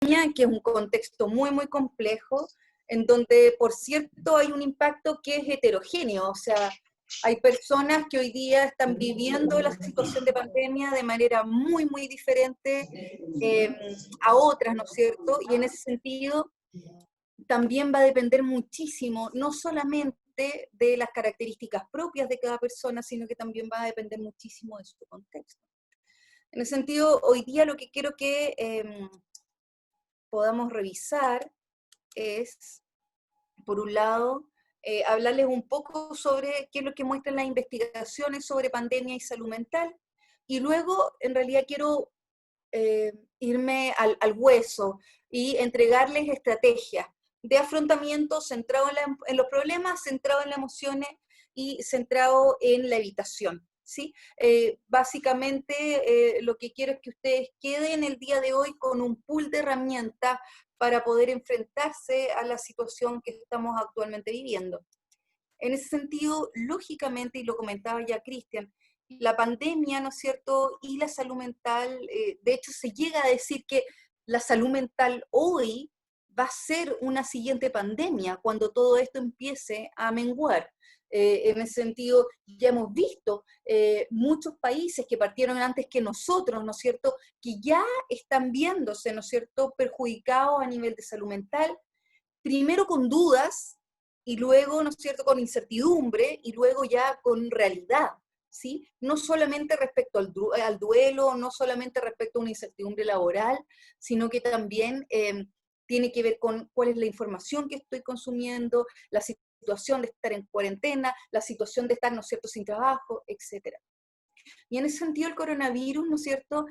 que es un contexto muy, muy complejo, en donde, por cierto, hay un impacto que es heterogéneo, o sea, hay personas que hoy día están viviendo la situación de pandemia de manera muy, muy diferente a otras, ¿no es cierto? Y en ese sentido también va a depender muchísimo, no solamente de las características propias de cada persona, sino que también va a depender muchísimo de su contexto. En ese sentido, hoy día lo que quiero que podamos revisar es, por un lado, hablarles un poco sobre qué es lo que muestran las investigaciones sobre pandemia y salud mental, y luego, en realidad, quiero irme al hueso y entregarles estrategias de afrontamiento centrado en los problemas, centrado en las emociones y centrado en la evitación. ¿Sí? Básicamente lo que quiero es que ustedes queden el día de hoy con un pool de herramientas para poder enfrentarse a la situación que estamos actualmente viviendo. En ese sentido, lógicamente, y lo comentaba ya Cristian, la pandemia, ¿no es cierto?, y la salud mental, de hecho se llega a decir que la salud mental hoy va a ser una siguiente pandemia cuando todo esto empiece a menguar. En ese sentido, ya hemos visto muchos países que partieron antes que nosotros, ¿no es cierto?, que ya están viéndose, ¿no es cierto?, perjudicados a nivel de salud mental, primero con dudas, y luego, ¿no es cierto?, con incertidumbre, y luego ya con realidad, ¿sí? No solamente respecto al duelo, no solamente respecto a una incertidumbre laboral, sino que también tiene que ver con cuál es la información que estoy consumiendo, la situación de estar en cuarentena, la situación de estar, ¿no es cierto?, sin trabajo, etc. Y en ese sentido el coronavirus, ¿no es cierto?,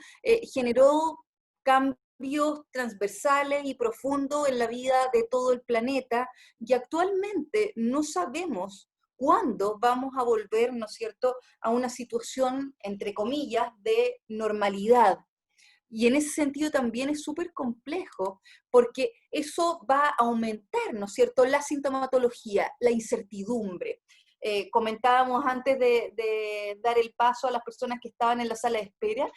generó cambios transversales y profundos en la vida de todo el planeta, y actualmente no sabemos cuándo vamos a volver, ¿no es cierto?, a una situación, entre comillas, de normalidad. Y en ese sentido también es súper complejo, porque eso va a aumentar, ¿no es cierto?, la sintomatología, la incertidumbre. Comentábamos antes de dar el paso a las personas que estaban en la sala de espera,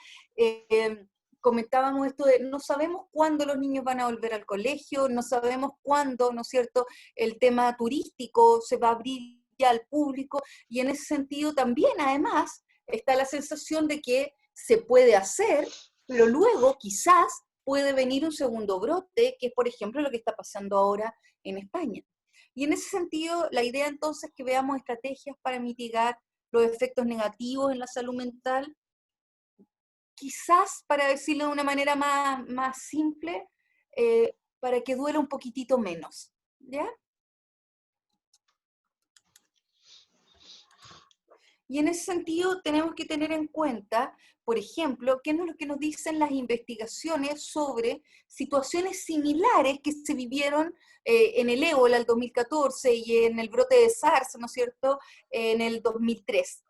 comentábamos esto de no sabemos cuándo los niños van a volver al colegio, no sabemos cuándo, ¿no es cierto?, el tema turístico se va a abrir ya al público, y en ese sentido también, además, está la sensación de que se puede hacer, pero luego quizás puede venir un segundo brote, que es por ejemplo lo que está pasando ahora en España. Y en ese sentido, la idea entonces es que veamos estrategias para mitigar los efectos negativos en la salud mental, quizás, para decirlo de una manera más simple, para que duela un poquitito menos, ¿ya? Y en ese sentido tenemos que tener en cuenta, por ejemplo, qué es lo que nos dicen las investigaciones sobre situaciones similares que se vivieron en el ébola el 2014 y en el brote de SARS, ¿no es cierto?, en el 2003.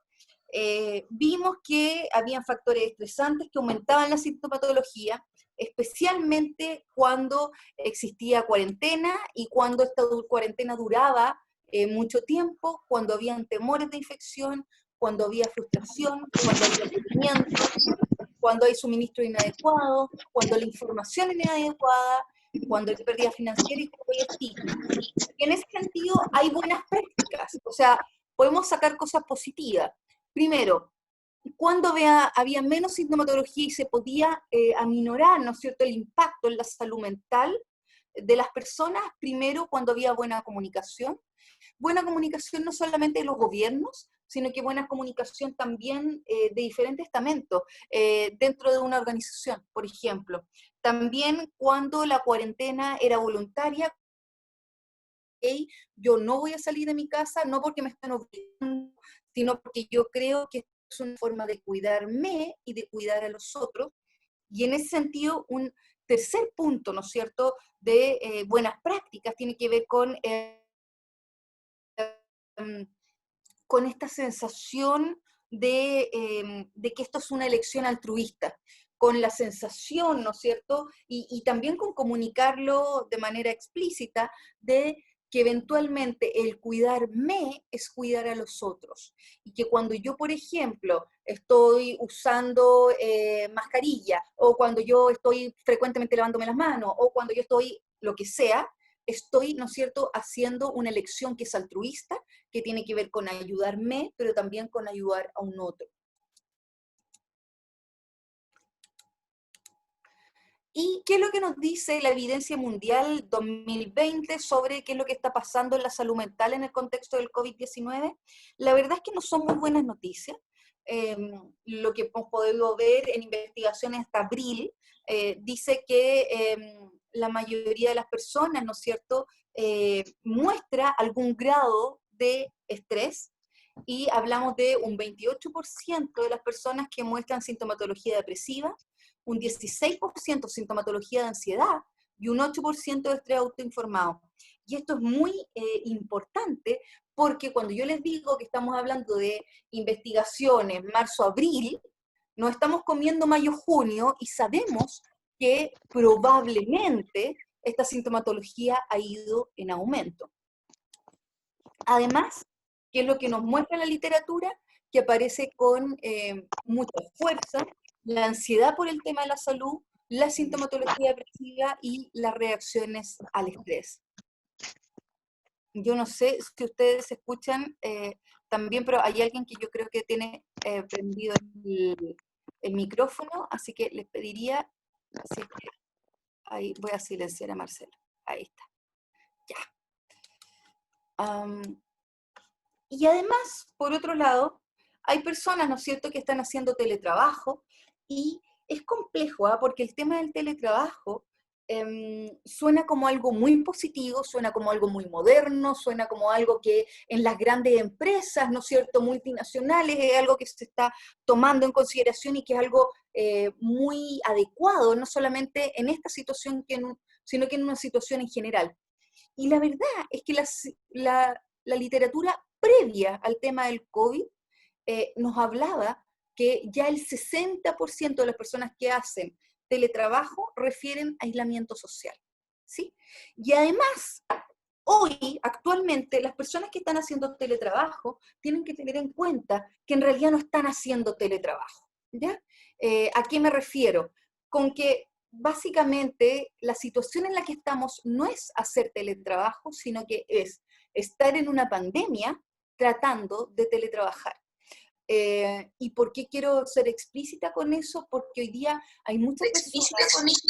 Vimos que habían factores estresantes que aumentaban la sintomatología, especialmente cuando existía cuarentena y cuando esta cuarentena duraba mucho tiempo, cuando habían temores de infección, cuando había frustración, cuando había sufrimiento, cuando hay suministro inadecuado, cuando la información es inadecuada, cuando hay pérdida financiera y cuando hay estigma. Y en ese sentido hay buenas prácticas, o sea, podemos sacar cosas positivas. Primero, cuando había menos sintomatología y se podía aminorar, ¿no es cierto?, el impacto en la salud mental de las personas, primero cuando había buena comunicación no solamente de los gobiernos, sino que buena comunicación también de diferentes estamentos dentro de una organización, por ejemplo. También cuando la cuarentena era voluntaria, hey, yo no voy a salir de mi casa, no porque me están obligando, sino porque yo creo que es una forma de cuidarme y de cuidar a los otros. Y en ese sentido, un tercer punto, ¿no es cierto?, de buenas prácticas tiene que ver con esta sensación de que esto es una elección altruista, con la sensación, ¿no es cierto?, y también con comunicarlo de manera explícita, de que eventualmente el cuidarme es cuidar a los otros. Y que cuando yo, por ejemplo, estoy usando mascarilla, o cuando yo estoy frecuentemente lavándome las manos, o cuando yo estoy lo que sea, estoy, ¿no es cierto?, haciendo una elección que es altruista, que tiene que ver con ayudarme, pero también con ayudar a un otro. ¿Y qué es lo que nos dice la evidencia mundial 2020 sobre qué es lo que está pasando en la salud mental en el contexto del COVID-19? La verdad es que no son muy buenas noticias. Eh, lo que hemos podido ver en investigaciones hasta abril dice que la mayoría de las personas, ¿no es cierto?, muestra algún grado de estrés, y hablamos de un 28% de las personas que muestran sintomatología depresiva, un 16% sintomatología de ansiedad y un 8% de estrés autoinformado. Y esto es muy importante porque cuando yo les digo que estamos hablando de investigaciones marzo-abril, no estamos comiendo mayo-junio y sabemos que probablemente esta sintomatología ha ido en aumento. Además, ¿qué es lo que nos muestra la literatura? Que aparece con mucha fuerza la ansiedad por el tema de la salud, la sintomatología depresiva y las reacciones al estrés. Yo no sé si ustedes escuchan también, pero hay alguien que yo creo que tiene prendido el micrófono, así que les pediría, así que ahí voy a silenciar a Marcelo. Ahí está. Ya. Y además, por otro lado, hay personas, ¿no es cierto?, que están haciendo teletrabajo, y es complejo, ¿eh? Porque el tema del teletrabajo suena como algo muy positivo, suena como algo muy moderno, suena como algo que en las grandes empresas, ¿no es cierto?, multinacionales, es algo que se está tomando en consideración y que es algo muy adecuado, no solamente en esta situación, sino que en una situación en general. Y la verdad es que la literatura previa al tema del COVID nos hablaba que ya el 60% de las personas que hacen teletrabajo refieren a aislamiento social, ¿sí? Y además, hoy, actualmente, las personas que están haciendo teletrabajo tienen que tener en cuenta que en realidad no están haciendo teletrabajo, ¿ya? ¿A qué me refiero? Con que básicamente la situación en la que estamos no es hacer teletrabajo, sino que es estar en una pandemia tratando de teletrabajar. ¿Y por qué quiero ser explícita con eso? Porque hoy día hay muchas personas,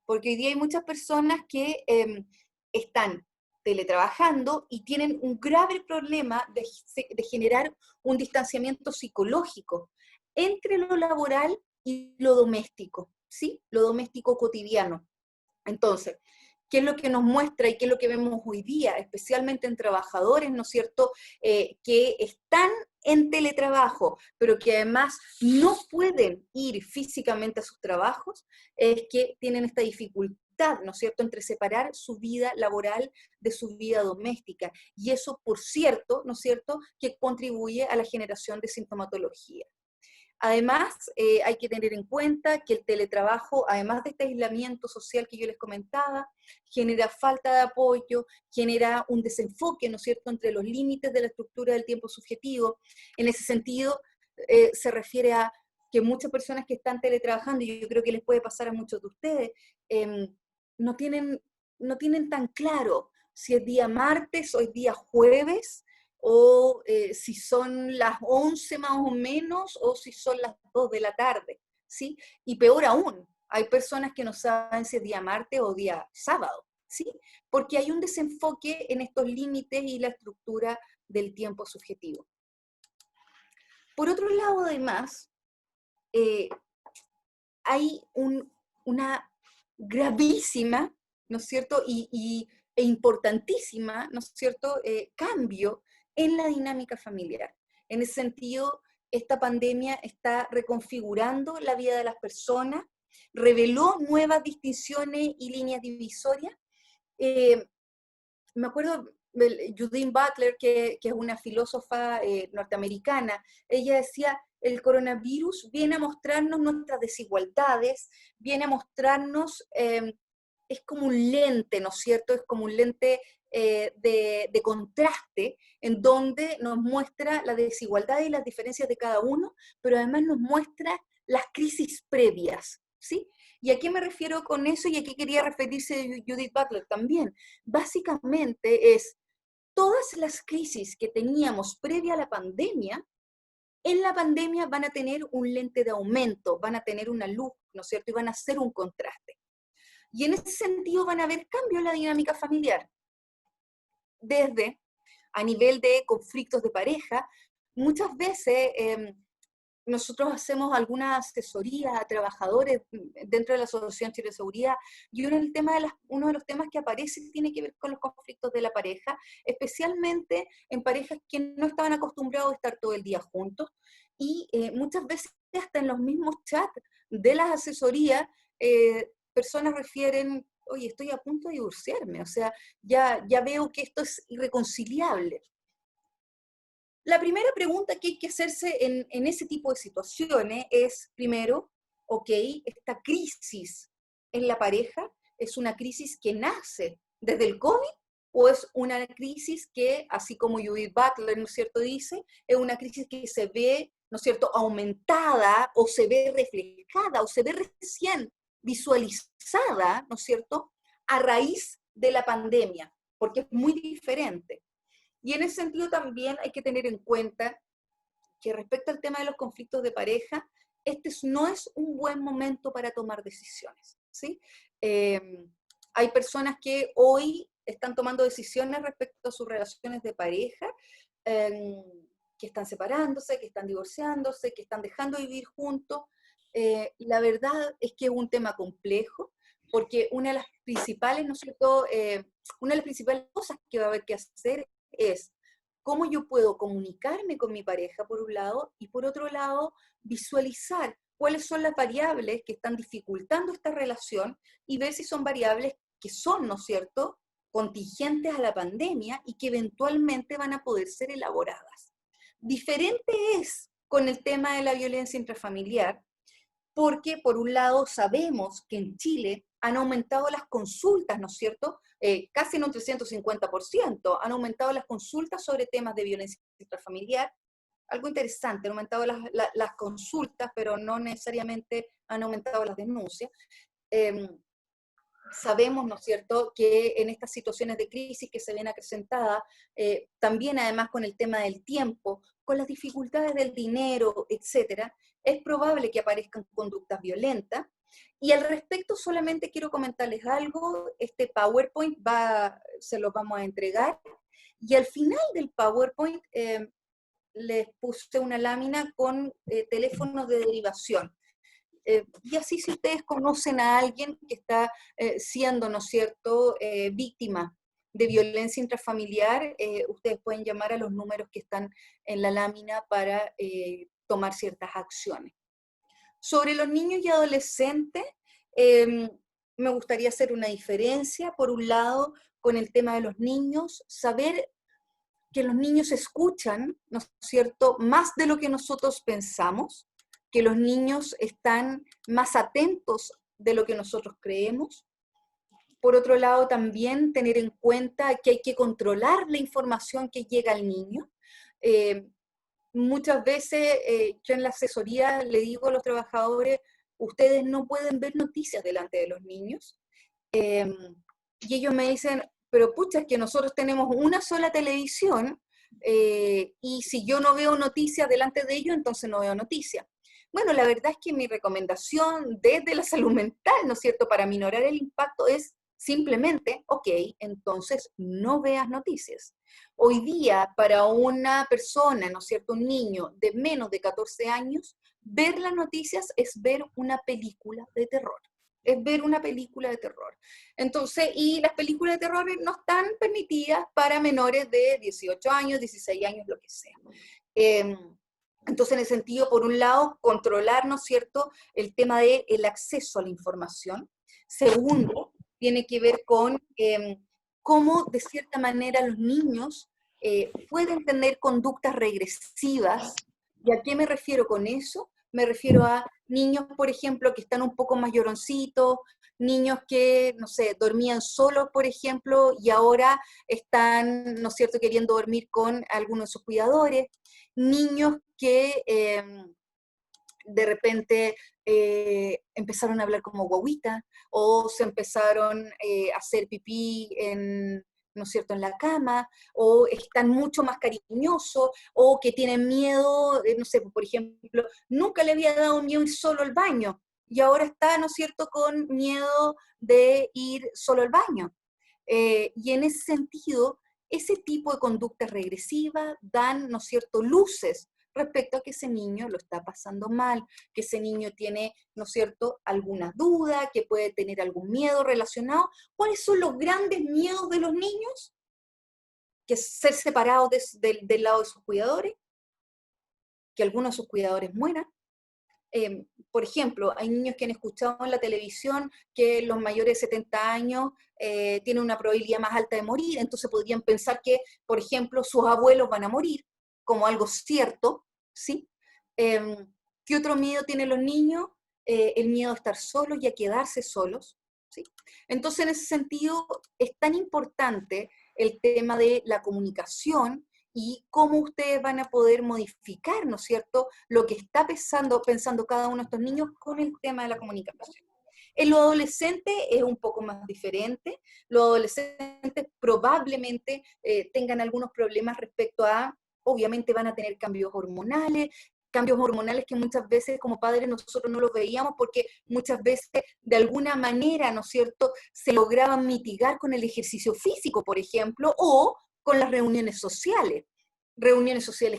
porque hoy día hay muchas personas que están teletrabajando y tienen un grave problema de generar un distanciamiento psicológico entre lo laboral y lo doméstico, ¿sí? Lo doméstico cotidiano. Entonces, ¿qué es lo que nos muestra y qué es lo que vemos hoy día, especialmente en trabajadores, ¿no es cierto?, que están en teletrabajo, pero que además no pueden ir físicamente a sus trabajos, es que tienen esta dificultad, ¿no es cierto?, entre separar su vida laboral de su vida doméstica. Y eso, por cierto, ¿no es cierto?, que contribuye a la generación de sintomatología. Además, hay que tener en cuenta que el teletrabajo, además de este aislamiento social que yo les comentaba, genera falta de apoyo, genera un desenfoque, ¿no es cierto?, entre los límites de la estructura del tiempo subjetivo. En ese sentido, se refiere a que muchas personas que están teletrabajando, y yo creo que les puede pasar a muchos de ustedes, no tienen tan claro si es día martes o es día jueves, o si son las 11 más o menos, o si son las 2 de la tarde, ¿sí? Y peor aún, hay personas que no saben si es día martes o día sábado, ¿sí? Porque hay un desenfoque en estos límites y la estructura del tiempo subjetivo. Por otro lado, además, hay una gravísima, ¿no es cierto?, e importantísima, ¿no es cierto?, cambio en la dinámica familiar. En ese sentido, esta pandemia está reconfigurando la vida de las personas, reveló nuevas distinciones y líneas divisorias. Me acuerdo de Judith Butler, que es una filósofa norteamericana. Ella decía: el coronavirus viene a mostrarnos nuestras desigualdades, viene a mostrarnos, es como un lente, ¿no es cierto? Es como un lente de contraste, en donde nos muestra la desigualdad y las diferencias de cada uno, pero además nos muestra las crisis previas, ¿sí? ¿Y a qué me refiero con eso? Y a qué quería referirse Judith Butler también. Básicamente es todas las crisis que teníamos previa a la pandemia, en la pandemia van a tener un lente de aumento, van a tener una luz, ¿no es cierto? Y van a hacer un contraste. Y en ese sentido van a haber cambios en la dinámica familiar. Desde a nivel de conflictos de pareja, muchas veces nosotros hacemos alguna asesoría a trabajadores dentro de la Asociación Chile de Seguridad, y uno de los temas que aparece tiene que ver con los conflictos de la pareja, especialmente en parejas que no estaban acostumbrados a estar todo el día juntos, y muchas veces hasta en los mismos chats de las asesorías, personas refieren, oye, estoy a punto de divorciarme, o sea, ya veo que esto es irreconciliable. La primera pregunta que hay que hacerse en ese tipo de situaciones es, primero, ok, esta crisis en la pareja es una crisis que nace desde el COVID o es una crisis que, así como Judith Butler, ¿no es cierto?, dice, es una crisis que se ve, ¿no es cierto?, aumentada o se ve reflejada o se ve recién visualizada, ¿no es cierto?, a raíz de la pandemia, porque es muy diferente. Y en ese sentido también hay que tener en cuenta que respecto al tema de los conflictos de pareja, no es un buen momento para tomar decisiones, ¿sí? Hay personas que hoy están tomando decisiones respecto a sus relaciones de pareja, que están separándose, que están divorciándose, que están dejando de vivir juntos. La verdad es que es un tema complejo, porque una de las principales, ¿no es cierto?, una de las principales cosas que va a haber que hacer es cómo yo puedo comunicarme con mi pareja, por un lado, y por otro lado, visualizar cuáles son las variables que están dificultando esta relación y ver si son variables que son, ¿no es cierto?, contingentes a la pandemia y que eventualmente van a poder ser elaboradas. Diferente es con el tema de la violencia intrafamiliar, porque por un lado sabemos que en Chile han aumentado las consultas, ¿no es cierto? Casi en un 350%, han aumentado las consultas sobre temas de violencia intrafamiliar. Algo interesante, han aumentado las consultas, pero no necesariamente han aumentado las denuncias. Sabemos, ¿no es cierto?, que en estas situaciones de crisis que se ven acrecentadas, también además con el tema del tiempo, con las dificultades del dinero, etcétera, es probable que aparezcan conductas violentas. Y al respecto solamente quiero comentarles algo, este PowerPoint se lo vamos a entregar, y al final del PowerPoint les puse una lámina con teléfonos de derivación. Y así si ustedes conocen a alguien que está siendo, ¿no es cierto?, víctima de violencia intrafamiliar, ustedes pueden llamar a los números que están en la lámina para tomar ciertas acciones. Sobre los niños y adolescentes, me gustaría hacer una diferencia, por un lado, con el tema de los niños, saber que los niños escuchan, ¿no es cierto?, más de lo que nosotros pensamos, que los niños están más atentos de lo que nosotros creemos. Por otro lado, también tener en cuenta que hay que controlar la información que llega al niño. Muchas veces yo en la asesoría le digo a los trabajadores, ustedes no pueden ver noticias delante de los niños. Y ellos me dicen, pero pucha, es que nosotros tenemos una sola televisión y si yo no veo noticias delante de ellos, entonces no veo noticias. Bueno, la verdad es que mi recomendación desde la salud mental, ¿no es cierto?, para minorar el impacto es simplemente, ok, entonces no veas noticias. Hoy día, para una persona, ¿no es cierto?, un niño de menos de 14 años, ver las noticias es ver una película de terror. Es ver una película de terror. Entonces, y las películas de terror no están permitidas para menores de 18 años, 16 años, lo que sea. Entonces, en ese sentido, por un lado, controlar, ¿no es cierto?, el tema del acceso a la información. Segundo, tiene que ver con cómo, de cierta manera, los niños pueden tener conductas regresivas. ¿Y a qué me refiero con eso? Me refiero a niños, por ejemplo, que están un poco más lloroncitos, niños que, no sé, dormían solos, por ejemplo, y ahora están, ¿no es cierto?, queriendo dormir con algunos de sus cuidadores, niños que de repente empezaron a hablar como guaguita, o se empezaron a hacer pipí en, ¿no es cierto?, en la cama, o están mucho más cariñosos, o que tienen miedo, no sé, por ejemplo, nunca le había dado miedo ir solo al baño, y ahora está, ¿no es cierto?, con miedo de ir solo al baño. Y en ese sentido, ese tipo de conductas regresivas dan, ¿no es cierto?, luces respecto a que ese niño lo está pasando mal, que ese niño tiene, ¿no es cierto?, alguna duda, que puede tener algún miedo relacionado. ¿Cuáles son los grandes miedos de los niños? Que es ser separados del lado de sus cuidadores, que algunos de sus cuidadores mueran. Por ejemplo, hay niños que han escuchado en la televisión que los mayores de 70 años tienen una probabilidad más alta de morir, entonces podrían pensar que, por ejemplo, sus abuelos van a morir, como algo cierto, ¿sí? ¿Qué otro miedo tienen los niños? El miedo a estar solos y a quedarse solos, ¿sí? Entonces, en ese sentido, es tan importante el tema de la comunicación y cómo ustedes van a poder modificar, ¿no es cierto?, lo que está pensando cada uno de estos niños con el tema de la comunicación. En los adolescentes es un poco más diferente. Los adolescentes probablemente tengan algunos problemas respecto a, obviamente van a tener cambios hormonales que muchas veces como padres nosotros no los veíamos porque muchas veces de alguna manera, ¿no es cierto?, se lograban mitigar con el ejercicio físico, por ejemplo, o con las reuniones sociales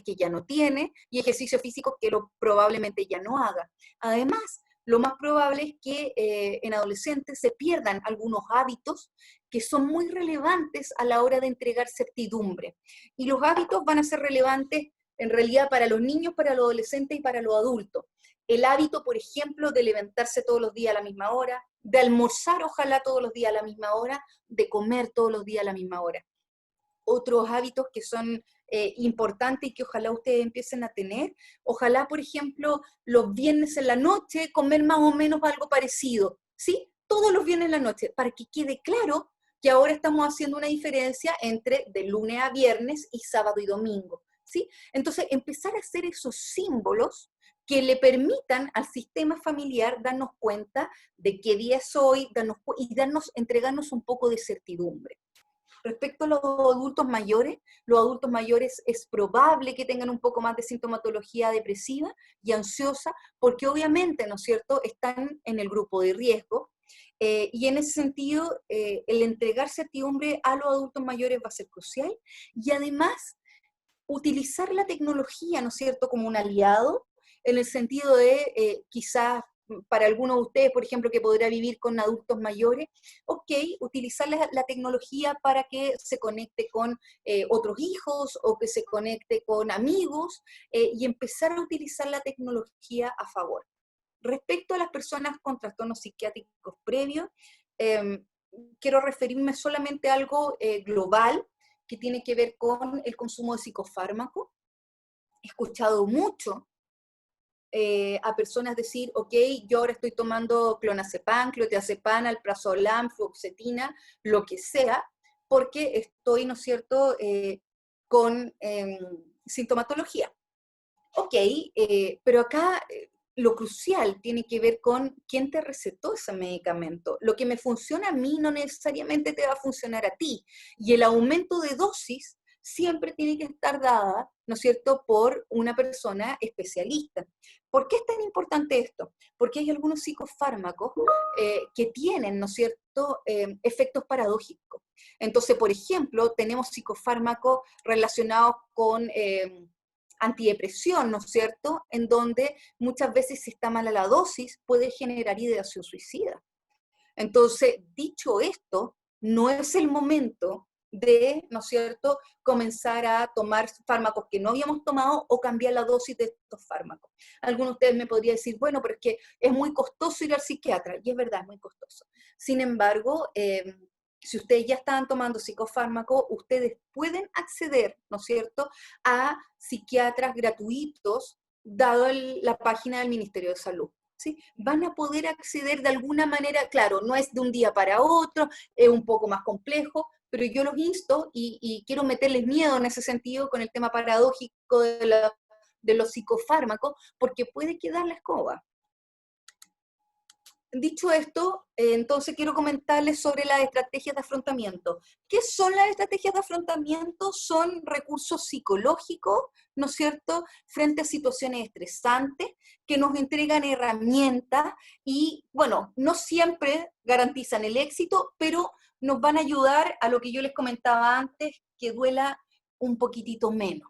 que ya no tiene y ejercicio físico que probablemente ya no haga. Además, lo más probable es que en adolescentes se pierdan algunos hábitos que son muy relevantes a la hora de entregar certidumbre. Y los hábitos van a ser relevantes en realidad para los niños, para los adolescentes y para los adultos. El hábito, por ejemplo, de levantarse todos los días a la misma hora, de almorzar ojalá todos los días a la misma hora, de comer todos los días a la misma hora. Otros hábitos que son importantes y que ojalá ustedes empiecen a tener. Ojalá, por ejemplo, los viernes en la noche comer más o menos algo parecido, ¿sí? Todos los viernes en la noche, para que quede claro que ahora estamos haciendo una diferencia entre de lunes a viernes y sábado y domingo, ¿sí? Entonces, empezar a hacer esos símbolos que le permitan al sistema familiar darnos cuenta de qué día es hoy entregarnos un poco de certidumbre. Respecto a los adultos mayores es probable que tengan un poco más de sintomatología depresiva y ansiosa, porque obviamente, ¿no es cierto?, están en el grupo de riesgo, y en ese sentido, el entregar certidumbre a los adultos mayores va a ser crucial, y además, utilizar la tecnología, ¿no es cierto?, como un aliado, en el sentido de quizás para algunos de ustedes, por ejemplo, que podrá vivir con adultos mayores, ok, utilizar la tecnología para que se conecte con otros hijos o que se conecte con amigos y empezar a utilizar la tecnología a favor. Respecto a las personas con trastornos psiquiátricos previos, eh, quiero referirme solamente a algo global que tiene que ver con el consumo de psicofármacos. He escuchado mucho a personas decir, ok, yo ahora estoy tomando clonazepam, clonazepam, alprazolam, fluoxetina, lo que sea, porque estoy, ¿no es cierto?, con sintomatología. Ok, pero acá lo crucial tiene que ver con quién te recetó ese medicamento. Lo que me funciona a mí no necesariamente te va a funcionar a ti. Y el aumento de dosis siempre tiene que estar dada, ¿no es cierto?, por una persona especialista. ¿Por qué es tan importante esto? Porque hay algunos psicofármacos que tienen, ¿no es cierto?, efectos paradójicos. Entonces, por ejemplo, tenemos psicofármacos relacionados con antidepresión, ¿no es cierto?, en donde muchas veces si está mala la dosis puede generar ideación suicida. Entonces, dicho esto, no es el momento de, ¿no es cierto?, comenzar a tomar fármacos que no habíamos tomado o cambiar la dosis de estos fármacos. Algunos de ustedes me podrían decir, bueno, pero es que es muy costoso ir al psiquiatra, y es verdad, es muy costoso. Sin embargo, si ustedes ya estaban tomando psicofármacos, ustedes pueden acceder, ¿no es cierto?, a psiquiatras gratuitos, dado la página del Ministerio de Salud. ¿sí? Van a poder acceder de alguna manera, claro, no es de un día para otro, es un poco más complejo, pero yo los insto y quiero meterles miedo en ese sentido con el tema paradójico de los psicofármacos, porque puede quedar la escoba. Dicho esto, entonces quiero comentarles sobre las estrategias de afrontamiento. ¿Qué son las estrategias de afrontamiento? Son recursos psicológicos, ¿no es cierto?, frente a situaciones estresantes, que nos entregan herramientas y, bueno, no siempre garantizan el éxito, pero nos van a ayudar a lo que yo les comentaba antes, que duela un poquitito menos.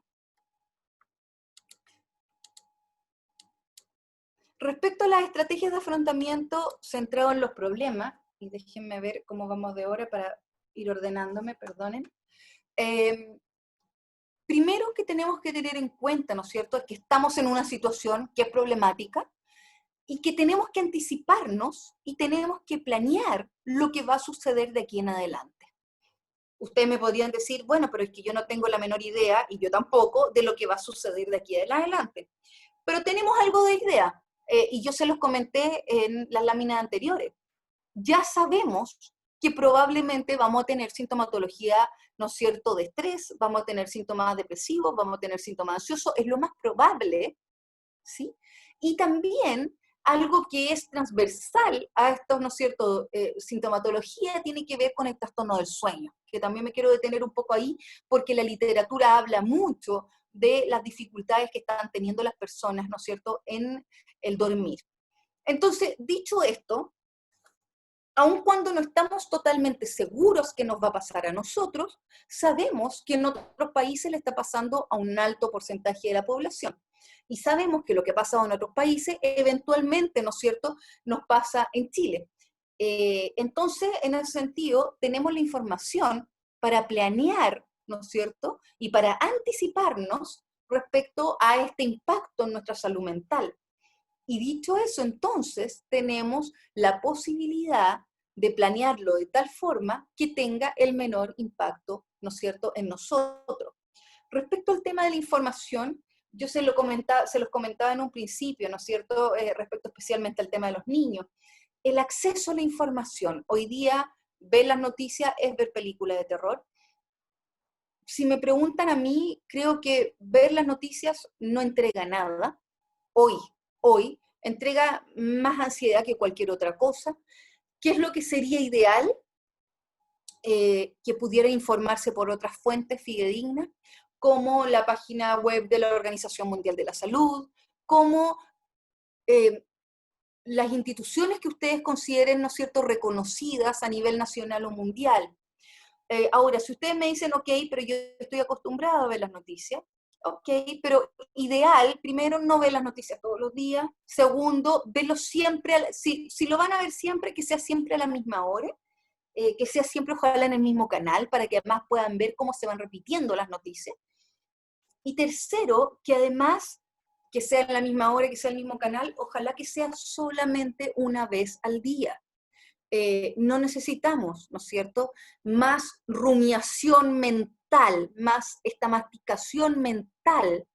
Respecto a las estrategias de afrontamiento centrado en los problemas, y déjenme ver cómo vamos de hora para ir ordenándome, perdonen. Eh, Primero que tenemos que tener en cuenta, ¿no es cierto?, es que estamos en una situación que es problemática y que tenemos que anticiparnos y tenemos que planear lo que va a suceder de aquí en adelante. Ustedes me podrían decir, bueno, pero es que yo no tengo la menor idea, y yo tampoco, de lo que va a suceder de aquí en adelante. Pero tenemos algo de idea, y yo se los comenté en las láminas anteriores. Ya sabemos que probablemente vamos a tener sintomatología, ¿no es cierto?, de estrés, vamos a tener síntomas depresivos, vamos a tener síntomas ansiosos, es lo más probable, ¿sí? Y también algo que es transversal a estos, ¿no es cierto?, sintomatología tiene que ver con el trastorno del sueño, que también me quiero detener un poco ahí, porque la literatura habla mucho de las dificultades que están teniendo las personas, ¿no es cierto?, en el dormir. Entonces, dicho esto, aun cuando no estamos totalmente seguros que nos va a pasar a nosotros, sabemos que en otros países le está pasando a un alto porcentaje de la población. Y sabemos que lo que ha pasado en otros países, eventualmente, ¿no es cierto?, nos pasa en Chile. Entonces, en ese sentido, tenemos la información para planear, ¿no es cierto?, y para anticiparnos respecto a este impacto en nuestra salud mental. Y dicho eso, entonces tenemos la posibilidad de planearlo de tal forma que tenga el menor impacto, ¿no es cierto?, en nosotros. Respecto al tema de la información, yo se los comentaba en un principio, ¿no es cierto?, respecto especialmente al tema de los niños. El acceso a la información. Hoy día, ver las noticias es ver películas de terror. Si me preguntan a mí, creo que ver las noticias no entrega nada. Hoy, hoy, entrega más ansiedad que cualquier otra cosa. ¿Qué es lo que sería ideal? Que pudiera informarse por otras fuentes fidedignas, como la página web de la Organización Mundial de la Salud, como eh, las instituciones que ustedes consideren, ¿no es cierto?, reconocidas a nivel nacional o mundial. Ahora, si ustedes me dicen, ok, pero yo estoy acostumbrado a ver las noticias, ok, pero ideal, primero, no ver las noticias todos los días. Segundo, verlo siempre, si lo van a ver siempre, que sea siempre a la misma hora, que sea siempre ojalá en el mismo canal, para que además puedan ver cómo se van repitiendo las noticias. Y tercero, que además, que sea en la misma hora, que sea el mismo canal, ojalá que sea solamente una vez al día. No necesitamos, ¿no es cierto?, más rumiación mental, más esta masticación mental,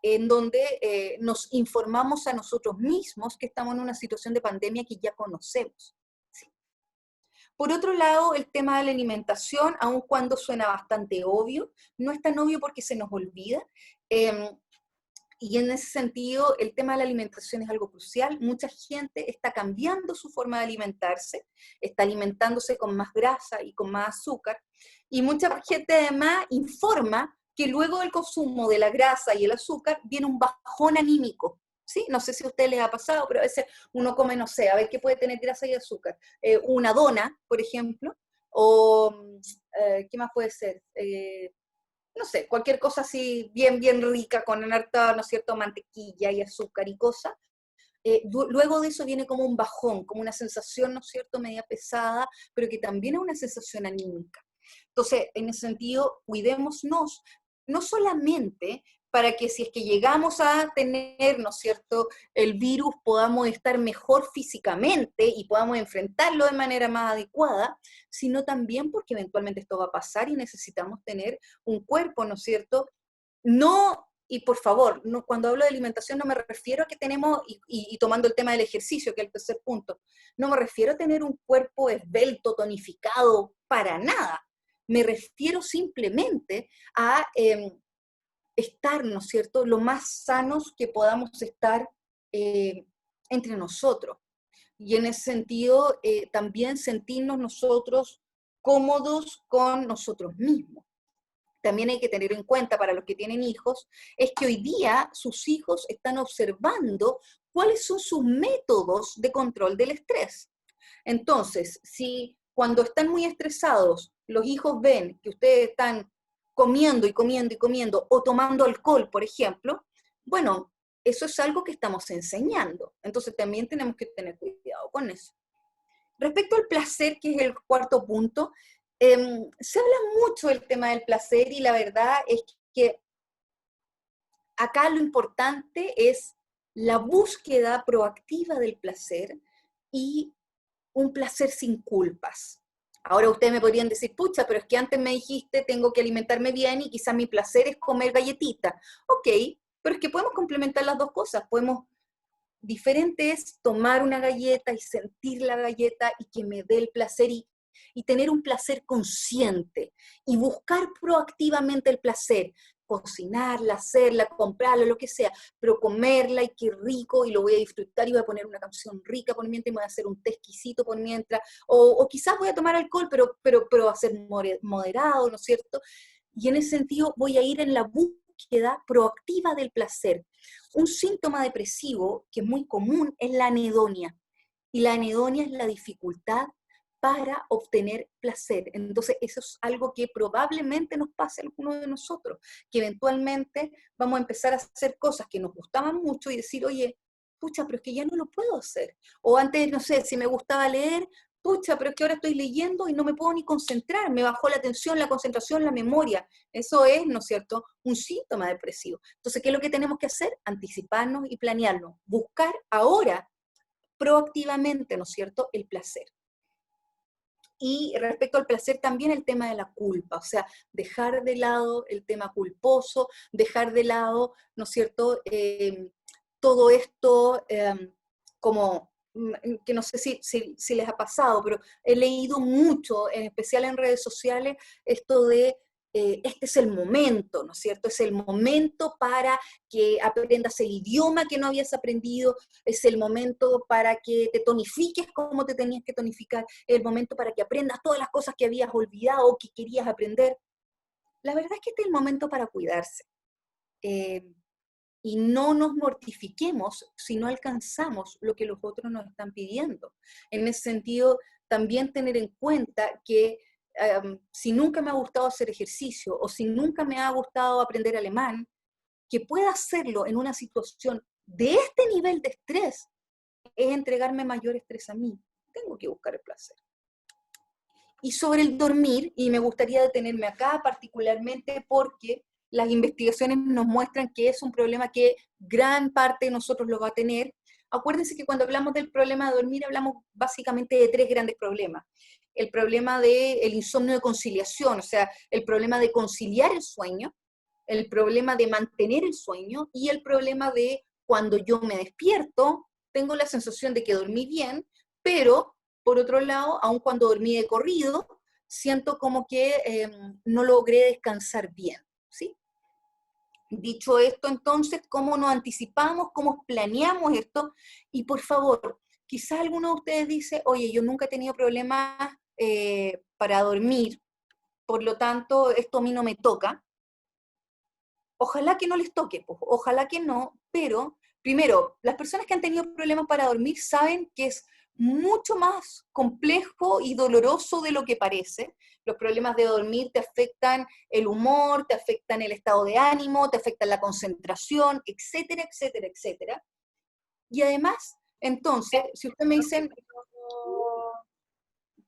en donde nos informamos a nosotros mismos que estamos en una situación de pandemia que ya conocemos. ¿Sí? Por otro lado, el tema de la alimentación, aun cuando suena bastante obvio, no es tan obvio porque se nos olvida. Eh, y en ese sentido, el tema de la alimentación es algo crucial. Mucha gente está cambiando su forma de alimentarse, está alimentándose con más grasa y con más azúcar, y mucha gente además informa que luego del consumo de la grasa y el azúcar viene un bajón anímico. ¿Sí? No sé si a ustedes les ha pasado, pero a veces uno come, no sé, a ver qué puede tener grasa y azúcar. Una dona, por ejemplo, o ¿qué más puede ser? No sé, cualquier cosa así bien, bien rica, con harta, ¿no es cierto?, mantequilla y azúcar y cosas. Luego de eso viene como un bajón, como una sensación, ¿no es cierto?, media pesada, pero que también es una sensación anímica. Entonces, en ese sentido, cuidémonos, no solamente para que si es que llegamos a tener, ¿no es cierto?, el virus, podamos estar mejor físicamente y podamos enfrentarlo de manera más adecuada, sino también porque eventualmente esto va a pasar y necesitamos tener un cuerpo, ¿no es cierto?, no y por favor, no, cuando hablo de alimentación no me refiero a que tenemos, y tomando el tema del ejercicio, que es el tercer punto, no me refiero a tener un cuerpo esbelto, tonificado, para nada. Me refiero simplemente a estar, ¿no es cierto?, lo más sanos que podamos estar eh, entre nosotros. Y en ese sentido, también sentirnos nosotros cómodos con nosotros mismos. También hay que tener en cuenta para los que tienen hijos, es que hoy día sus hijos están observando cuáles son sus métodos de control del estrés. Entonces, si cuando están muy estresados, los hijos ven que ustedes están comiendo y comiendo y comiendo, o tomando alcohol, por ejemplo, bueno, eso es algo que estamos enseñando. Entonces también tenemos que tener cuidado con eso. Respecto al placer, que es el cuarto punto, se habla mucho del tema del placer y la verdad es que acá lo importante es la búsqueda proactiva del placer y un placer sin culpas. Ahora ustedes me podrían decir, pucha, pero es que antes me dijiste tengo que alimentarme bien y quizás mi placer es comer galletitas. Ok, pero es que podemos complementar las dos cosas. Diferente es tomar una galleta y sentir la galleta y que me dé el placer y tener un placer consciente y buscar proactivamente el placer, cocinarla, hacerla, comprarla, lo que sea, pero comerla y qué rico y lo voy a disfrutar y voy a poner una canción rica por mientras y me voy a hacer un té exquisito por mientras, o quizás voy a tomar alcohol, pero a ser moderado, ¿no es cierto? Y en ese sentido voy a ir en la búsqueda proactiva del placer. Un síntoma depresivo que es muy común es la anedonia. Y la anedonia es la dificultad para obtener placer. Entonces, eso es algo que probablemente nos pase a algunos de nosotros, que eventualmente vamos a empezar a hacer cosas que nos gustaban mucho y decir, oye, pucha, pero es que ya no lo puedo hacer. O antes, no sé, si me gustaba leer, pucha, pero es que ahora estoy leyendo y no me puedo ni concentrar, me bajó la atención, la concentración, la memoria. Eso es, ¿no es cierto?, un síntoma depresivo. Entonces, ¿qué es lo que tenemos que hacer? Anticiparnos y planearlo. Buscar ahora, proactivamente, ¿no es cierto?, el placer. Y respecto al placer, también el tema de la culpa, o sea, dejar de lado el tema culposo, dejar de lado, ¿no es cierto?, todo esto como, que no sé si les ha pasado, pero he leído mucho, en especial en redes sociales, esto de este es el momento, ¿no es cierto? Es el momento para que aprendas el idioma que no habías aprendido, es el momento para que te tonifiques como te tenías que tonificar, es el momento para que aprendas todas las cosas que habías olvidado o que querías aprender. La verdad es que este es el momento para cuidarse. Eh, y no nos mortifiquemos si no alcanzamos lo que los otros nos están pidiendo. En ese sentido, también tener en cuenta que si nunca me ha gustado hacer ejercicio o si nunca me ha gustado aprender alemán, que pueda hacerlo en una situación de este nivel de estrés es entregarme mayor estrés a mí. Tengo que buscar el placer. Y sobre el dormir, y me gustaría detenerme acá particularmente porque las investigaciones nos muestran que es un problema que gran parte de nosotros lo va a tener. Acuérdense que cuando hablamos del problema de dormir hablamos básicamente de tres grandes problemas. El problema del insomnio de conciliación, o sea, el problema de conciliar el sueño, el problema de mantener el sueño y el problema de cuando yo me despierto, tengo la sensación de que dormí bien, pero por otro lado, aun cuando dormí de corrido, siento como que no logré descansar bien, ¿sí? Dicho esto, entonces, ¿cómo nos anticipamos? ¿Cómo planeamos esto? Y por favor, quizás alguno de ustedes dice, oye, yo nunca he tenido problemas para dormir, por lo tanto, esto a mí no me toca. Ojalá que no les toque, pues, ojalá que no, pero primero, las personas que han tenido problemas para dormir saben que es mucho más complejo y doloroso de lo que parece. Los problemas de dormir te afectan el humor, te afectan el estado de ánimo, te afectan la concentración, etcétera, etcétera, etcétera. Y además, entonces, si ustedes me dicen,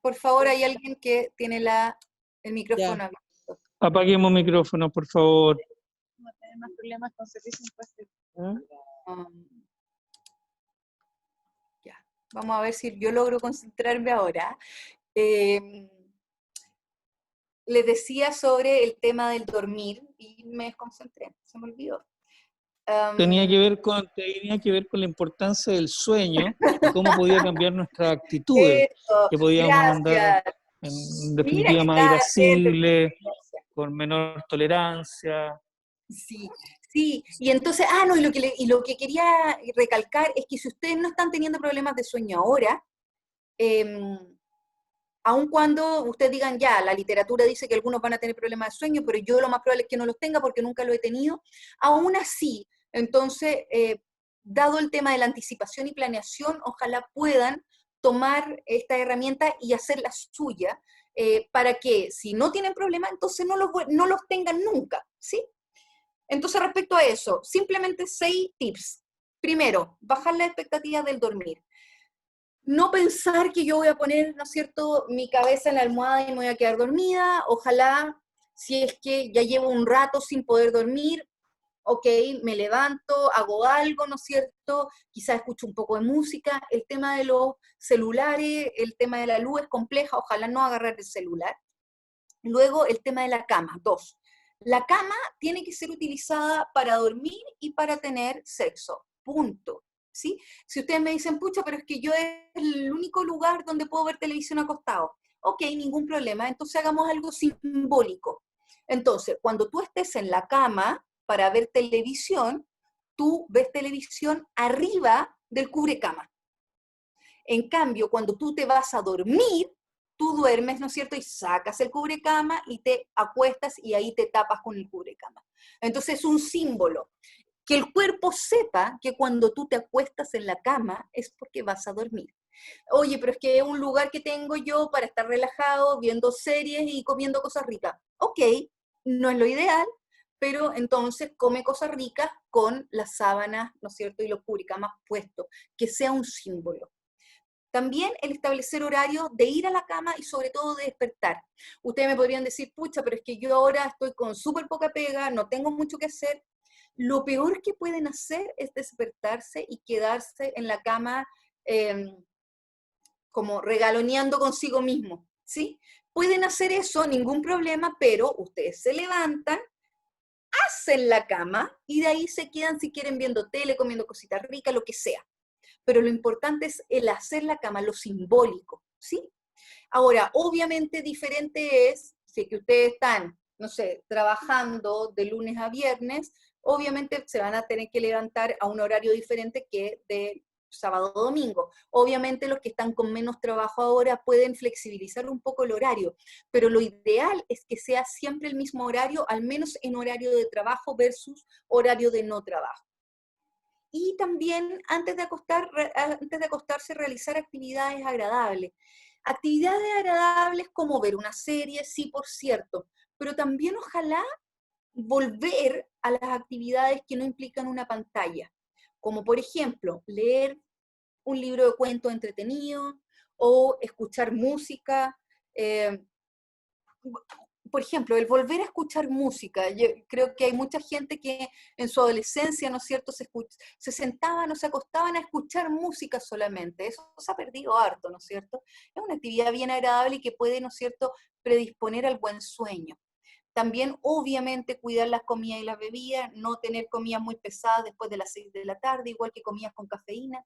por favor, hay alguien que tiene el Ya. micrófono abierto. Apaguemos micrófono, por favor. Vamos a tener más problemas con servicio impuesto. Um, ya, vamos a ver si yo logro concentrarme ahora. Les decía sobre el tema del dormir y me desconcentré, se me olvidó. Tenía que ver con la importancia del sueño y cómo podía cambiar nuestras actitudes, Eso, que podíamos andar gracias. en Mira definitiva que más está atento. irascibles, con menor tolerancia. Sí, sí. Y entonces, no, y lo que quería recalcar es que si ustedes no están teniendo problemas de sueño ahora, eh, aun cuando ustedes digan, ya, la literatura dice que algunos van a tener problemas de sueño, pero yo lo más probable es que no los tenga porque nunca lo he tenido, aún así, entonces, dado el tema de la anticipación y planeación, ojalá puedan tomar esta herramienta y hacerla suya, para que si no tienen problemas, entonces no los tengan nunca, ¿sí? Entonces, respecto a eso, simplemente 6 tips. Primero, bajar las expectativas del dormir. No pensar que yo voy a poner, ¿no es cierto?, mi cabeza en la almohada y me voy a quedar dormida. Ojalá, si es que ya llevo un rato sin poder dormir, ok, me levanto, hago algo, ¿no es cierto? Quizás escucho un poco de música. El tema de los celulares, el tema de la luz es compleja, ojalá no agarrar el celular. Luego, el tema de la cama. 2. La cama tiene que ser utilizada para dormir y para tener sexo. Punto. ¿Sí? Si ustedes me dicen, pucha, pero es que yo es el único lugar donde puedo ver televisión acostado. Ok, ningún problema. Entonces hagamos algo simbólico. Entonces, cuando tú estés en la cama para ver televisión, tú ves televisión arriba del cubrecama. En cambio, cuando tú te vas a dormir, tú duermes, ¿no es cierto? Y sacas el cubrecama y te acuestas y ahí te tapas con el cubrecama. Entonces es un símbolo. Que el cuerpo sepa que cuando tú te acuestas en la cama es porque vas a dormir. Oye, pero es que es un lugar que tengo yo para estar relajado, viendo series y comiendo cosas ricas. Ok, no es lo ideal, pero entonces come cosas ricas con las sábanas, ¿no es cierto? Y los cubrecamas puestos, que sea un símbolo. También el establecer horario de ir a la cama y sobre todo de despertar. Ustedes me podrían decir, pucha, pero es que yo ahora estoy con súper poca pega, no tengo mucho que hacer. Lo peor que pueden hacer es despertarse y quedarse en la cama eh, como regaloneando consigo mismo, ¿sí? Pueden hacer eso, ningún problema, pero ustedes se levantan, hacen la cama y de ahí se quedan si quieren viendo tele, comiendo cositas ricas, lo que sea. Pero lo importante es el hacer la cama, lo simbólico, ¿sí? Ahora, obviamente diferente es si es que ustedes están, no sé, trabajando de lunes a viernes, obviamente se van a tener que levantar a un horario diferente que de sábado o domingo. Obviamente los que están con menos trabajo ahora pueden flexibilizar un poco el horario, pero lo ideal es que sea siempre el mismo horario, al menos en horario de trabajo versus horario de no trabajo. Y también antes de acostarse, realizar actividades agradables. Actividades agradables como ver una serie, sí, por cierto, pero también ojalá volver a las actividades que no implican una pantalla, como por ejemplo leer un libro de cuentos entretenido o escuchar música. eh, por ejemplo, el volver a escuchar música. Yo creo que hay mucha gente que en su adolescencia, ¿no es cierto?, se sentaban o se acostaban a escuchar música solamente. Eso se ha perdido harto, ¿no es cierto? Es una actividad bien agradable y que puede, ¿no es cierto?, predisponer al buen sueño. También, obviamente, cuidar las comidas y las bebidas, no tener comidas muy pesadas después de las 6 de la tarde, igual que comidas con cafeína,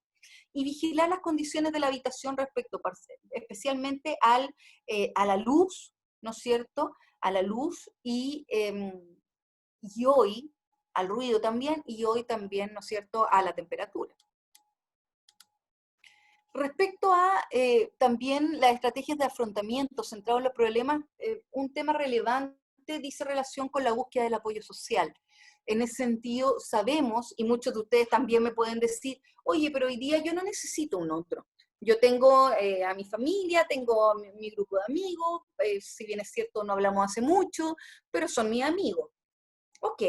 y vigilar las condiciones de la habitación respecto, especialmente a la luz, ¿no es cierto?, a la luz y hoy al ruido también, y hoy también, ¿no es cierto?, a la temperatura. Respecto a también las estrategias de afrontamiento centrado en los problemas, un tema relevante dice relación con la búsqueda del apoyo social. En ese sentido, sabemos, y muchos de ustedes también me pueden decir, oye, pero hoy día yo no necesito un otro. Yo tengo a mi familia, tengo a mi grupo de amigos, si bien es cierto no hablamos hace mucho, pero son mis amigos. Ok,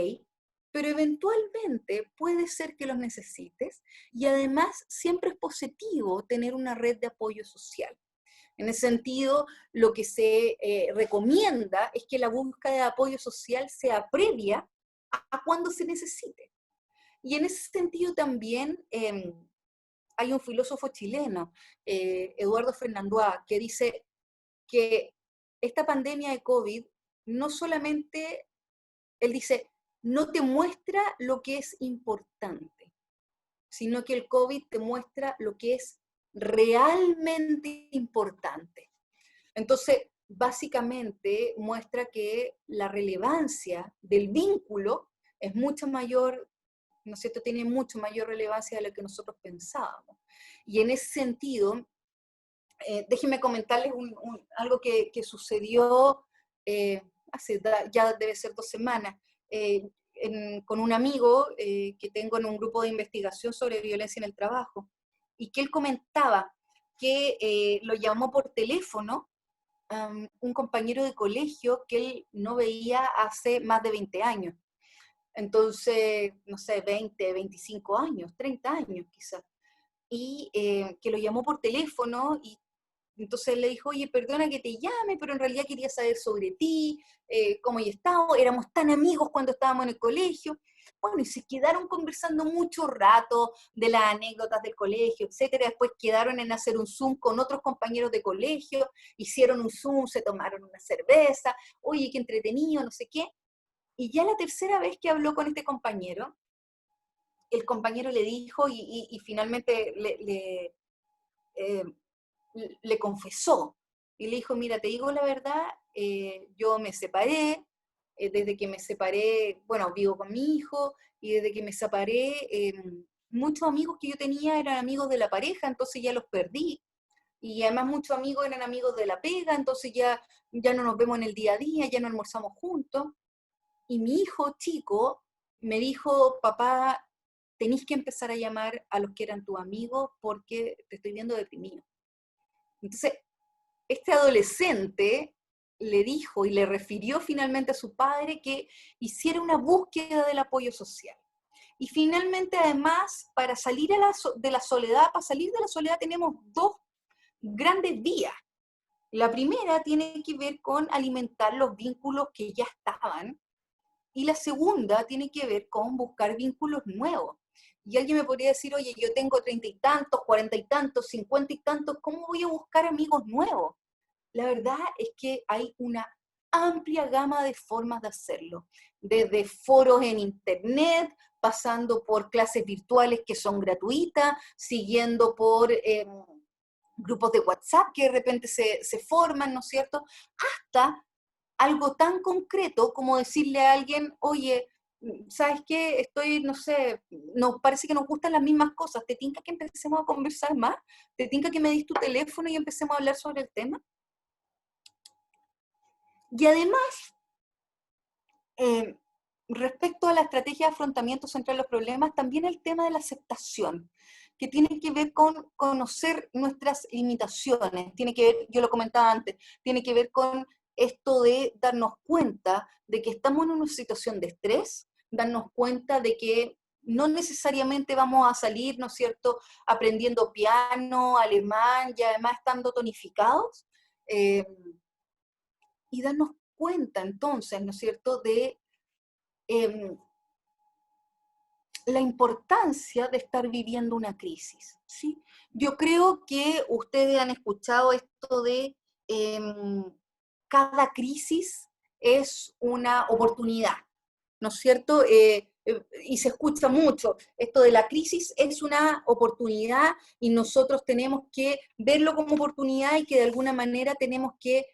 pero eventualmente puede ser que los necesites y además siempre es positivo tener una red de apoyo social. En ese sentido, lo que se recomienda es que la búsqueda de apoyo social sea previa a cuando se necesite. Y en ese sentido también hay un filósofo chileno, Eduardo Fernandois, que dice que esta pandemia de COVID no solamente, él dice, no te muestra lo que es importante, sino que el COVID te muestra lo que es realmente importante. Entonces, básicamente muestra que la relevancia del vínculo es mucho mayor, ¿no es cierto?, tiene mucho mayor relevancia de lo que nosotros pensábamos. Y en ese sentido, déjenme comentarles algo que sucedió hace ya debe ser 2 semanas, con un amigo que tengo en un grupo de investigación sobre violencia en el trabajo, y que él comentaba que lo llamó por teléfono un compañero de colegio que él no veía hace más de 20 años. Entonces, no sé, 20, 25 años, 30 años quizás. Y que lo llamó por teléfono y entonces él le dijo, oye, perdona que te llame, pero en realidad quería saber sobre ti, cómo he estado, éramos tan amigos cuando estábamos en el colegio. Bueno, y se quedaron conversando mucho rato de las anécdotas del colegio, etcétera. Después quedaron en hacer un Zoom con otros compañeros de colegio, hicieron un Zoom, se tomaron una cerveza, oye, qué entretenido, no sé qué. Y ya la tercera vez que habló con este compañero, el compañero le dijo y finalmente eh, le confesó y le dijo, mira, te digo la verdad, yo me separé, desde que me separé, bueno, vivo con mi hijo, y desde que me separé, muchos amigos que yo tenía eran amigos de la pareja, entonces ya los perdí, y además muchos amigos eran amigos de la pega, entonces ya no nos vemos en el día a día, ya no almorzamos juntos, y mi hijo chico me dijo, papá, tenés que empezar a llamar a los que eran tus amigos porque te estoy viendo deprimido. Entonces, este adolescente le dijo y le refirió finalmente a su padre que hiciera una búsqueda del apoyo social. Y finalmente, además, para salir de la soledad, tenemos 2 grandes vías. La primera tiene que ver con alimentar los vínculos que ya estaban, y la segunda tiene que ver con buscar vínculos nuevos. Y alguien me podría decir, oye, yo tengo 30 y tantos, 40 y tantos, 50 y tantos, ¿cómo voy a buscar amigos nuevos? La verdad es que hay una amplia gama de formas de hacerlo, desde foros en internet, pasando por clases virtuales que son gratuitas, siguiendo por grupos de WhatsApp que de repente se forman, ¿no es cierto? Hasta algo tan concreto como decirle a alguien, oye, ¿sabes qué? Estoy, no sé, nos parece que nos gustan las mismas cosas, ¿te tinca que empecemos a conversar más? ¿Te tinca que me dis tu teléfono y empecemos a hablar sobre el tema? Y además, respecto a la estrategia de afrontamiento central a los problemas, también el tema de la aceptación, que tiene que ver con conocer nuestras limitaciones, tiene que ver, yo lo comentaba antes, tiene que ver con esto de darnos cuenta de que estamos en una situación de estrés, darnos cuenta de que no necesariamente vamos a salir, ¿no es cierto?, aprendiendo piano, alemán, y además estando tonificados, y darnos cuenta entonces, ¿no es cierto?, de la importancia de estar viviendo una crisis, ¿sí? Yo creo que ustedes han escuchado esto de cada crisis es una oportunidad, ¿no es cierto? Y se escucha mucho, esto de la crisis es una oportunidad y nosotros tenemos que verlo como oportunidad y que de alguna manera tenemos que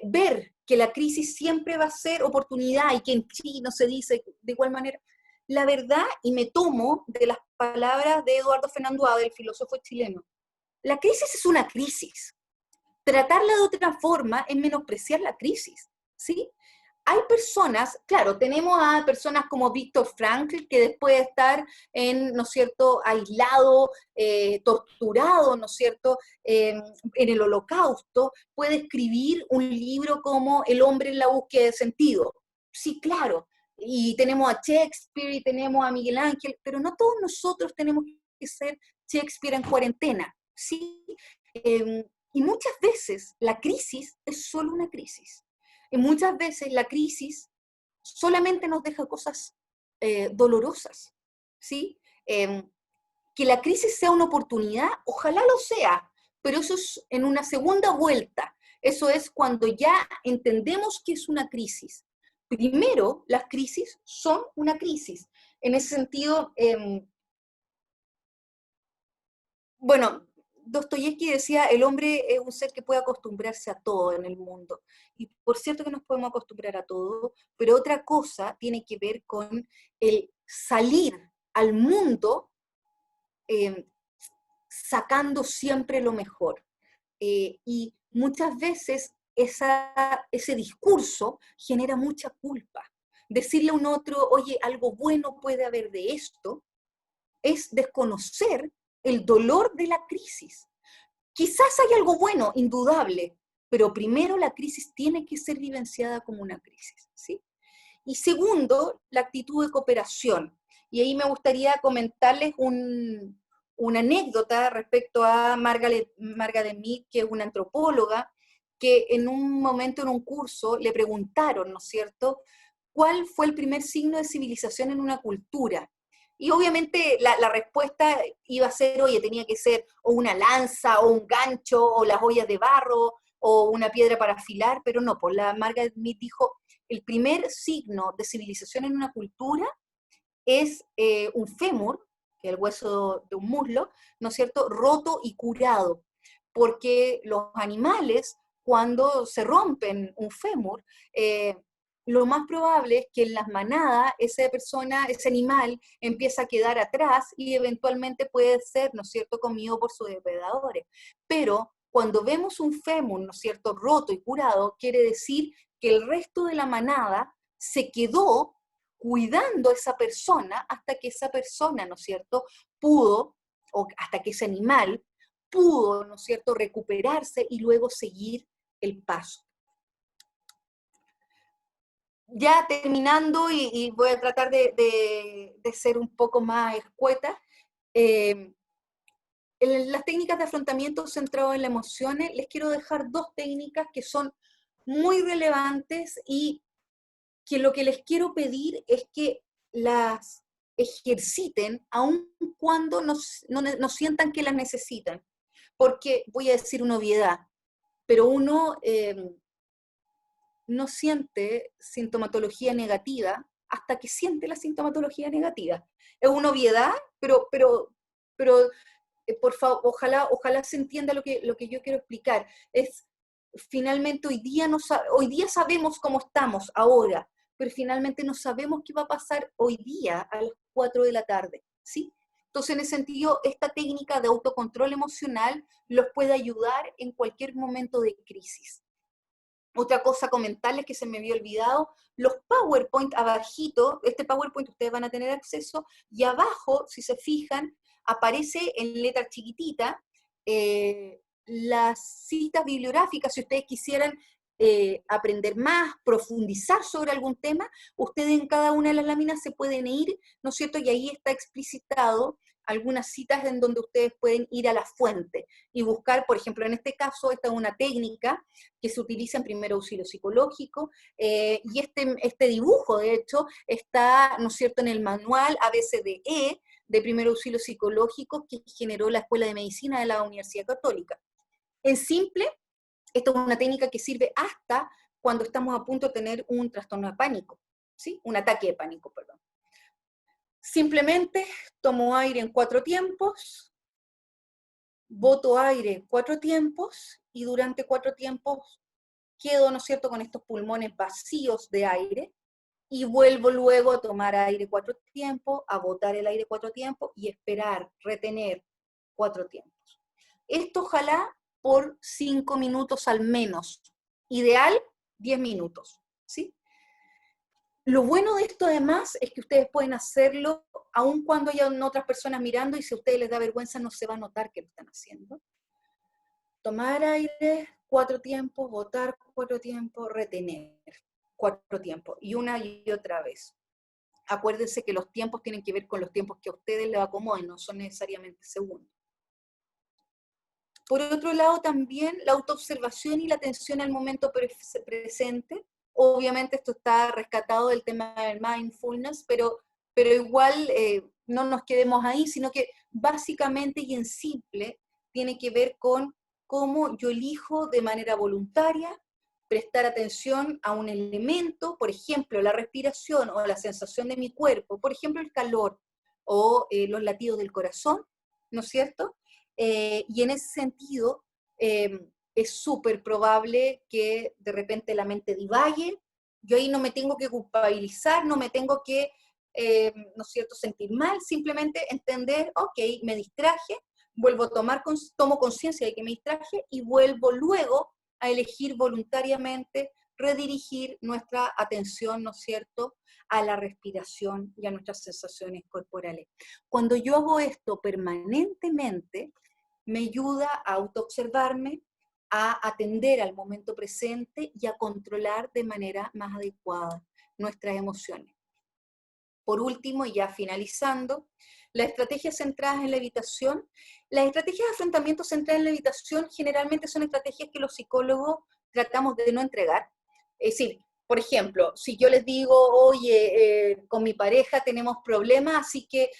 ver que la crisis siempre va a ser oportunidad y que en chino se dice de igual manera. La verdad, y me tomo de las palabras de Eduardo Fernando Ade, el filósofo chileno, la crisis es una crisis. Tratarla de otra forma es menospreciar la crisis, ¿sí? Hay personas, claro, tenemos a personas como Víctor Frankl, que después de estar ¿no es cierto?, aislado, torturado, ¿no es cierto?, en el Holocausto, puede escribir un libro como El hombre en la búsqueda de sentido. Sí, claro, y tenemos a Shakespeare y tenemos a Miguel Ángel, pero no todos nosotros tenemos que ser Shakespeare en cuarentena, ¿sí? Y muchas veces la crisis es solo una crisis. Y muchas veces la crisis solamente nos deja cosas dolorosas, ¿sí? Que la crisis sea una oportunidad, ojalá lo sea, pero eso es en una segunda vuelta. Eso es cuando ya entendemos que es una crisis. primero, las crisis son una crisis. En ese sentido, bueno, Dostoyevsky decía, el hombre es un ser que puede acostumbrarse a todo en el mundo. Y por cierto que nos podemos acostumbrar a todo, pero otra cosa tiene que ver con el salir al mundo eh, sacando siempre lo mejor. Y muchas veces ese discurso genera mucha culpa. Decirle a un otro, oye, algo bueno puede haber de esto, es desconocer el dolor de la crisis. Quizás hay algo bueno, indudable, pero primero la crisis tiene que ser vivenciada como una crisis, ¿sí? Y segundo, la actitud de cooperación. Y ahí me gustaría comentarles una anécdota respecto a Margaret Mead, que es una antropóloga, que en un momento en un curso le preguntaron, ¿no es cierto?, ¿cuál fue el primer signo de civilización en una cultura? Y obviamente la respuesta iba a ser, oye, tenía que ser o una lanza, o un gancho, o las ollas de barro, o una piedra para afilar, pero no, pues la Margaret Mead dijo, el primer signo de civilización en una cultura es un fémur, que es el hueso de un muslo, ¿no es cierto?, roto y curado, porque los animales, cuando se rompen un fémur, lo más probable es que en las manadas esa persona, ese animal, empieza a quedar atrás y eventualmente puede ser, ¿no es cierto?, comido por sus depredadores. Pero cuando vemos un fémur, ¿no es cierto?, roto y curado, quiere decir que el resto de la manada se quedó cuidando a esa persona hasta que esa persona, ¿no es cierto?, pudo, o hasta que ese animal pudo, ¿no es cierto?, recuperarse y luego seguir el paso. Ya terminando, y voy a tratar de ser un poco más escueta, en las técnicas de afrontamiento centrado en las emociones, les quiero dejar dos técnicas que son muy relevantes y que lo que les quiero pedir es que las ejerciten aun cuando no sientan que las necesitan. Porque voy a decir una obviedad, pero uno no siente sintomatología negativa hasta que siente la sintomatología negativa. Es una obviedad, pero por favor, ojalá se entienda lo que yo quiero explicar. Es, finalmente hoy día sabemos cómo estamos ahora, pero finalmente no sabemos qué va a pasar hoy día a las 4 de la tarde, ¿sí? Entonces, en ese sentido, esta técnica de autocontrol emocional los puede ayudar en cualquier momento de crisis. Otra cosa comentarles que se me había olvidado, los PowerPoint abajito, este PowerPoint ustedes van a tener acceso, y abajo, si se fijan, aparece en letra chiquitita las citas bibliográficas, si ustedes quisieran aprender más, profundizar sobre algún tema, ustedes en cada una de las láminas se pueden ir, ¿no es cierto? Y ahí está explicitado algunas citas en donde ustedes pueden ir a la fuente y buscar, por ejemplo, en este caso, esta es una técnica que se utiliza en primer auxilio psicológico, y este dibujo, de hecho, está, ¿no es cierto?, en el manual ABCDE de primer auxilio psicológico que generó la Escuela de Medicina de la Universidad Católica. En simple, esto es una técnica que sirve hasta cuando estamos a punto de tener un trastorno de pánico, ¿sí? Un ataque de pánico, perdón. Simplemente tomo aire en 4 tiempos, boto aire 4 tiempos, y durante 4 tiempos quedo, ¿no es cierto?, con estos pulmones vacíos de aire, y vuelvo luego a tomar aire 4 tiempos, a botar el aire 4 tiempos, y esperar, retener 4 tiempos. Esto ojalá por 5 minutos al menos, ideal 10 minutos, ¿sí? Lo bueno de esto además es que ustedes pueden hacerlo aun cuando hayan otras personas mirando, y si a ustedes les da vergüenza no se va a notar que lo están haciendo. Tomar aire 4 tiempos, botar 4 tiempos, retener 4 tiempos, y una y otra vez. Acuérdense que los tiempos tienen que ver con los tiempos que a ustedes les acomoden, no son necesariamente segundos. Por otro lado, también la autoobservación y la atención al momento presente. Obviamente esto está rescatado del tema del mindfulness, pero igual no nos quedemos ahí, sino que básicamente y en simple tiene que ver con cómo yo elijo de manera voluntaria prestar atención a un elemento, por ejemplo, la respiración o la sensación de mi cuerpo, por ejemplo, el calor o los latidos del corazón, ¿no es cierto? Y en ese sentido, es súper probable que de repente la mente divague. Yo ahí no me tengo que culpabilizar, no me tengo que, ¿no es cierto?, sentir mal, simplemente entender, ok, me distraje, vuelvo a tomo conciencia de que me distraje y vuelvo luego a elegir voluntariamente redirigir nuestra atención, ¿no es cierto?, a la respiración y a nuestras sensaciones corporales. Cuando yo hago esto permanentemente, me ayuda a autoobservarme, a atender al momento presente y a controlar de manera más adecuada nuestras emociones. Por último, y ya finalizando, las estrategias centradas en la evitación. Las estrategias de afrontamiento centradas en la evitación generalmente son estrategias que los psicólogos tratamos de no entregar. Es decir, por ejemplo, si yo les digo, oye, con mi pareja tenemos problemas, así que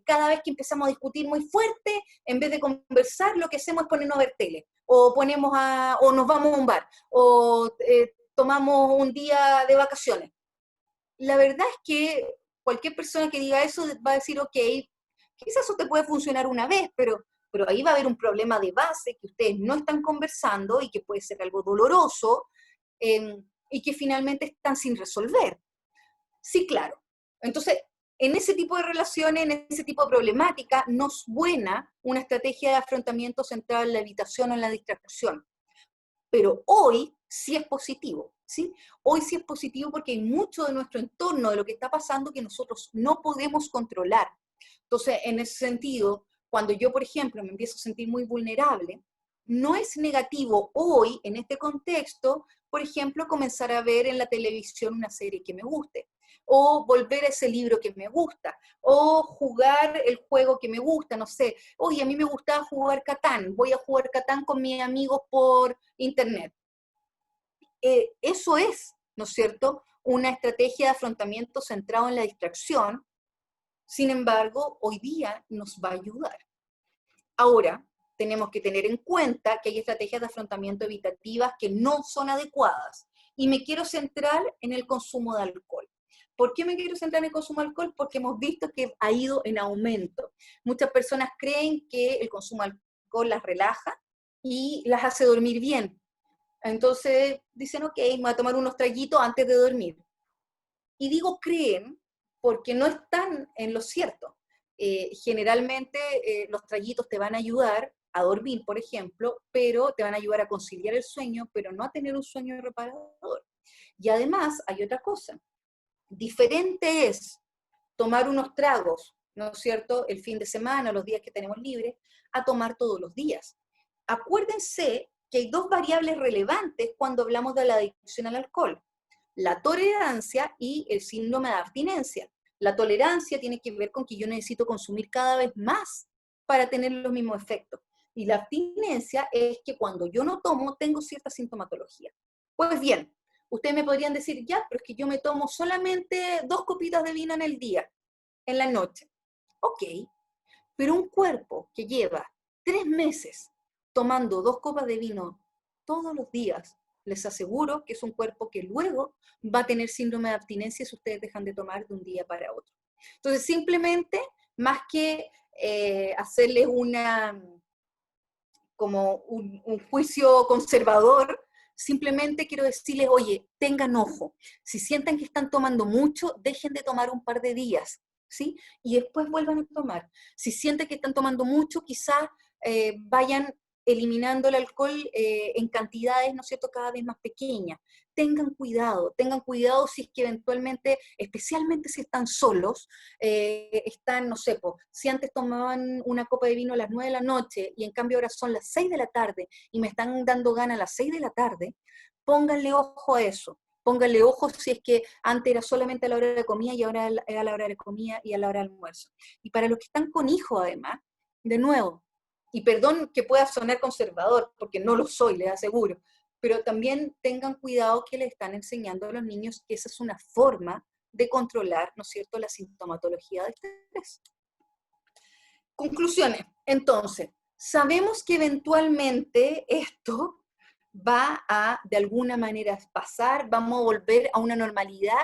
cada vez que empezamos a discutir muy fuerte, en vez de conversar, lo que hacemos es ponernos a ver tele, o nos vamos a un bar, o tomamos un día de vacaciones. La verdad es que cualquier persona que diga eso va a decir, ok, quizás eso te puede funcionar una vez, pero ahí va a haber un problema de base que ustedes no están conversando y que puede ser algo doloroso y que finalmente están sin resolver. Sí, claro. Entonces, en ese tipo de relaciones, en ese tipo de problemática, no es buena una estrategia de afrontamiento centrada en la evitación o en la distracción. Pero hoy sí es positivo, ¿sí? Hoy sí es positivo porque hay mucho de nuestro entorno, de lo que está pasando, que nosotros no podemos controlar. Entonces, en ese sentido, cuando yo, por ejemplo, me empiezo a sentir muy vulnerable, no es negativo hoy, en este contexto, por ejemplo, comenzar a ver en la televisión una serie que me guste, o volver a ese libro que me gusta, o jugar el juego que me gusta, no sé, oye, a mí me gustaba jugar Catán, voy a jugar Catán con mis amigos por internet. Eso es, ¿no es cierto?, una estrategia de afrontamiento centrado en la distracción. Sin embargo, hoy día nos va a ayudar. Ahora, tenemos que tener en cuenta que hay estrategias de afrontamiento evitativas que no son adecuadas. Y me quiero centrar en el consumo de alcohol. ¿Por qué me quiero centrar en el consumo de alcohol? Porque hemos visto que ha ido en aumento. Muchas personas creen que el consumo de alcohol las relaja y las hace dormir bien. Entonces dicen, ok, me voy a tomar unos traguitos antes de dormir. Y digo creen porque no están en lo cierto. Generalmente los traguitos te van a ayudar a dormir, por ejemplo, pero te van a ayudar a conciliar el sueño, pero no a tener un sueño reparador. Y además hay otra cosa. Diferente es tomar unos tragos, ¿no es cierto?, el fin de semana, los días que tenemos libres, a tomar todos los días. Acuérdense que hay dos variables relevantes cuando hablamos de la adicción al alcohol: la tolerancia y el síndrome de abstinencia. La tolerancia tiene que ver con que yo necesito consumir cada vez más para tener los mismos efectos. Y la abstinencia es que cuando yo no tomo, tengo cierta sintomatología. Pues bien, ustedes me podrían decir, ya, pero es que yo me tomo solamente 2 copitas de vino en el día, en la noche. Ok, pero un cuerpo que lleva 3 meses tomando 2 copas de vino todos los días, les aseguro que es un cuerpo que luego va a tener síndrome de abstinencia si ustedes dejan de tomar de un día para otro. Entonces, simplemente, más que hacerles como un juicio conservador, simplemente quiero decirles, oye, tengan ojo. Si sienten que están tomando mucho, dejen de tomar un par de días, ¿sí? Y después vuelvan a tomar. Si sienten que están tomando mucho, quizás vayan eliminando el alcohol en cantidades, ¿no es cierto?, cada vez más pequeñas. Tengan cuidado si es que eventualmente, especialmente si están solos, están, no sé, si antes tomaban una copa de vino a las 9 de la noche y en cambio ahora son las 6 de la tarde y me están dando ganas a las 6 de la tarde, pónganle ojo a eso. Pónganle ojo si es que antes era solamente a la hora de comida y ahora es a la hora de comida y a la hora de almuerzo. Y para los que están con hijos, además, de nuevo, y perdón que pueda sonar conservador, porque no lo soy, les aseguro, pero también tengan cuidado que le están enseñando a los niños que esa es una forma de controlar, ¿no es cierto?, la sintomatología de estrés. Conclusiones. Entonces, sabemos que eventualmente esto va a, de alguna manera, pasar, vamos a volver a una normalidad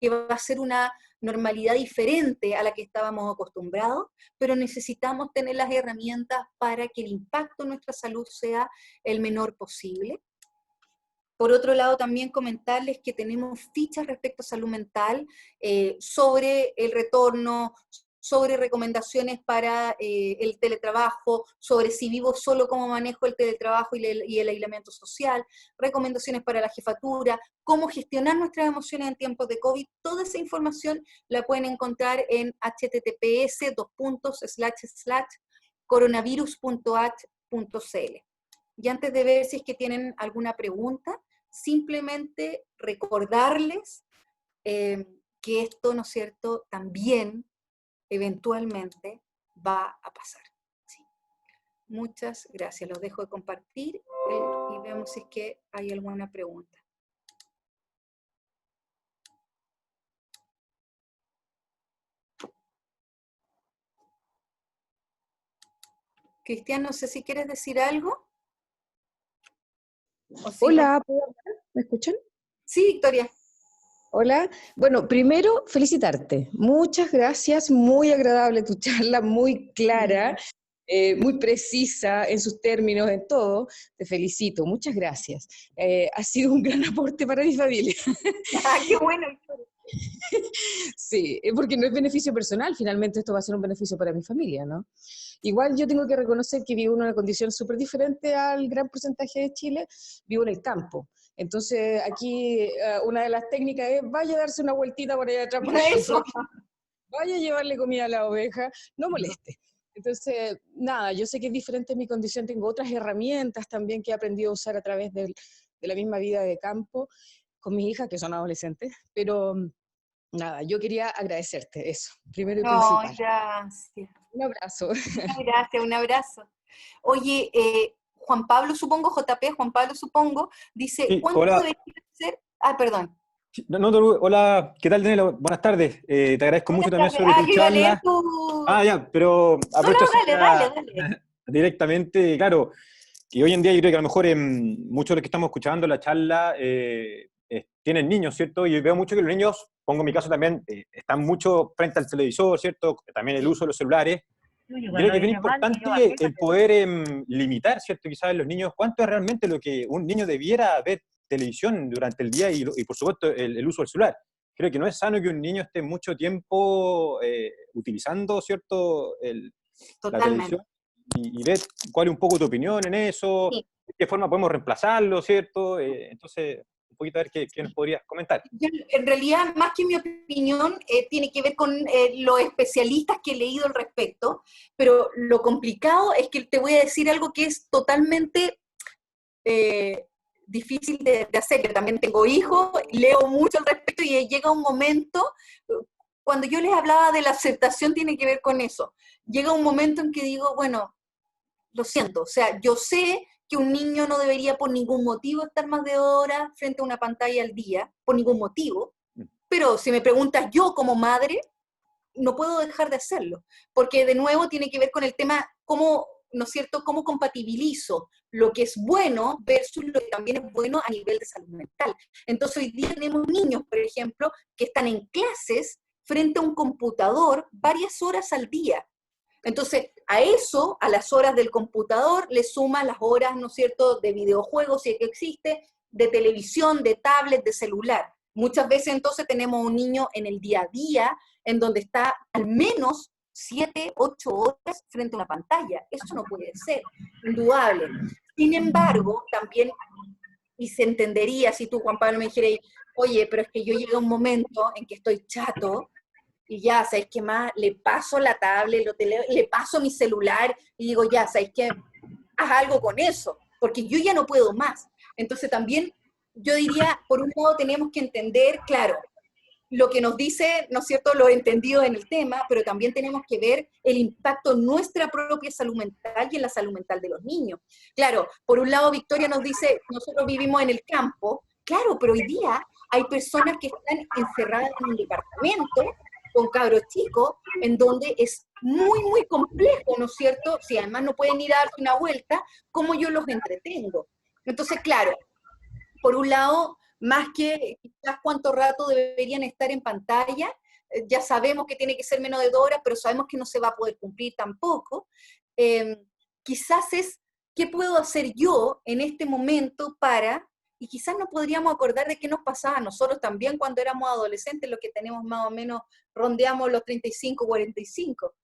que va a ser una normalidad diferente a la que estábamos acostumbrados, pero necesitamos tener las herramientas para que el impacto en nuestra salud sea el menor posible. Por otro lado, también comentarles que tenemos fichas respecto a salud mental sobre el retorno, sobre recomendaciones para el teletrabajo, sobre si vivo solo, cómo manejo el teletrabajo y el aislamiento social, recomendaciones para la jefatura, cómo gestionar nuestras emociones en tiempos de COVID. Toda esa información la pueden encontrar en https://coronavirus.h.cl. Y antes de ver si es que tienen alguna pregunta, simplemente recordarles que esto, ¿no es cierto?, también eventualmente va a pasar. Sí. Muchas gracias. Los dejo de compartir y veamos si es que hay alguna pregunta. Cristian, no sé si quieres decir algo. Hola, ¿puedo hablar? ¿Me escuchan? Sí, Victoria. Hola. Bueno, primero, felicitarte. Muchas gracias, muy agradable tu charla, muy clara, muy precisa en sus términos, en todo. Te felicito, muchas gracias. Ha sido un gran aporte para mi familia. Ah, qué bueno, Victoria. Sí, porque no es beneficio personal, finalmente esto va a ser un beneficio para mi familia, ¿no? Igual yo tengo que reconocer que vivo en una condición súper diferente al gran porcentaje de Chile, vivo en el campo. Entonces aquí una de las técnicas es vaya a darse una vueltita por allá atrás, por Eso. vaya a llevarle comida a la oveja, no moleste. Entonces, nada, yo sé que es diferente mi condición, tengo otras herramientas también que he aprendido a usar a través de la misma vida de campo con mis hijas que son adolescentes, pero nada, yo quería agradecerte eso, primero y No, principal. gracias. Un abrazo. Gracias, un abrazo. Oye, Juan Pablo, supongo, JP, Juan Pablo, supongo, dice, Sí, ¿cuánto hola. debería ser? Ah, perdón. Sí, hola, ¿qué tal, Daniela? Buenas tardes. Te agradezco mucho Buenas también tardes. sobre Ah, tu yo iba a leer charla. tu... Ya, pero No, no, aprovecho así dale, dale, dale. directamente, claro, que hoy en día yo creo que a lo mejor muchos de los que estamos escuchando la charla tienen niños, ¿cierto? Y veo mucho que los niños, pongo mi caso también, están mucho frente al televisor, ¿cierto? También el uso de los celulares. Yo creo que es bien importante el poder limitar, ¿cierto? Quizás en los niños, cuánto es realmente lo que un niño debiera ver televisión durante el día y por supuesto, el uso del celular. Creo que no es sano que un niño esté mucho tiempo utilizando, ¿cierto? La Totalmente. televisión y ver cuál es un poco tu opinión en eso, Sí. de qué forma podemos reemplazarlo, ¿cierto? Entonces, un poquito a ver qué nos podrías comentar. Yo, en realidad, más que mi opinión, tiene que ver con los especialistas que he leído al respecto, pero lo complicado es que te voy a decir algo que es totalmente difícil de hacer. Yo también tengo hijos, leo mucho al respecto y llega un momento, cuando yo les hablaba de la aceptación tiene que ver con eso. Llega un momento en que digo, bueno, lo siento, o sea, yo sé que un niño no debería por ningún motivo estar más de 2 horas frente a una pantalla al día, por ningún motivo, pero si me preguntas yo como madre, no puedo dejar de hacerlo, porque de nuevo tiene que ver con el tema cómo, ¿no es cierto?, cómo compatibilizo lo que es bueno versus lo que también es bueno a nivel de salud mental. Entonces hoy día tenemos niños, por ejemplo, que están en clases frente a un computador varias horas al día. Entonces, a eso, a las horas del computador, le suman las horas, ¿no es cierto?, de videojuegos, si es que existe, de televisión, de tablet, de celular. Muchas veces entonces tenemos un niño en el día a día en donde está al menos 7, 8 horas frente a una pantalla. Eso no puede ser, indudable. Sin embargo, también, y se entendería si tú, Juan Pablo, me dijeras, oye, pero es que yo llegué a un momento en que estoy chato, y ya, ¿sabes qué más? Le paso la tablet, le paso mi celular, y digo, ya, ¿sabes qué? Haz algo con eso, porque yo ya no puedo más. Entonces también, yo diría, por un lado tenemos que entender, claro, lo que nos dice, ¿no es cierto?, lo entendido en el tema, pero también tenemos que ver el impacto en nuestra propia salud mental y en la salud mental de los niños. Claro, por un lado Victoria nos dice, nosotros vivimos en el campo, claro, pero hoy día hay personas que están encerradas en un departamento con cabros chicos, en donde es muy, muy complejo, ¿no es cierto? Si además no pueden ir a darse una vuelta, ¿cómo yo los entretengo? Entonces, claro, por un lado, más que quizás cuánto rato deberían estar en pantalla, ya sabemos que tiene que ser menos de 2 horas, pero sabemos que no se va a poder cumplir tampoco. Eh, Quizás es, ¿qué puedo hacer yo en este momento para, y quizás nos podríamos acordar de qué nos pasaba a nosotros también cuando éramos adolescentes, los que tenemos más o menos, rondeamos los 35, 45.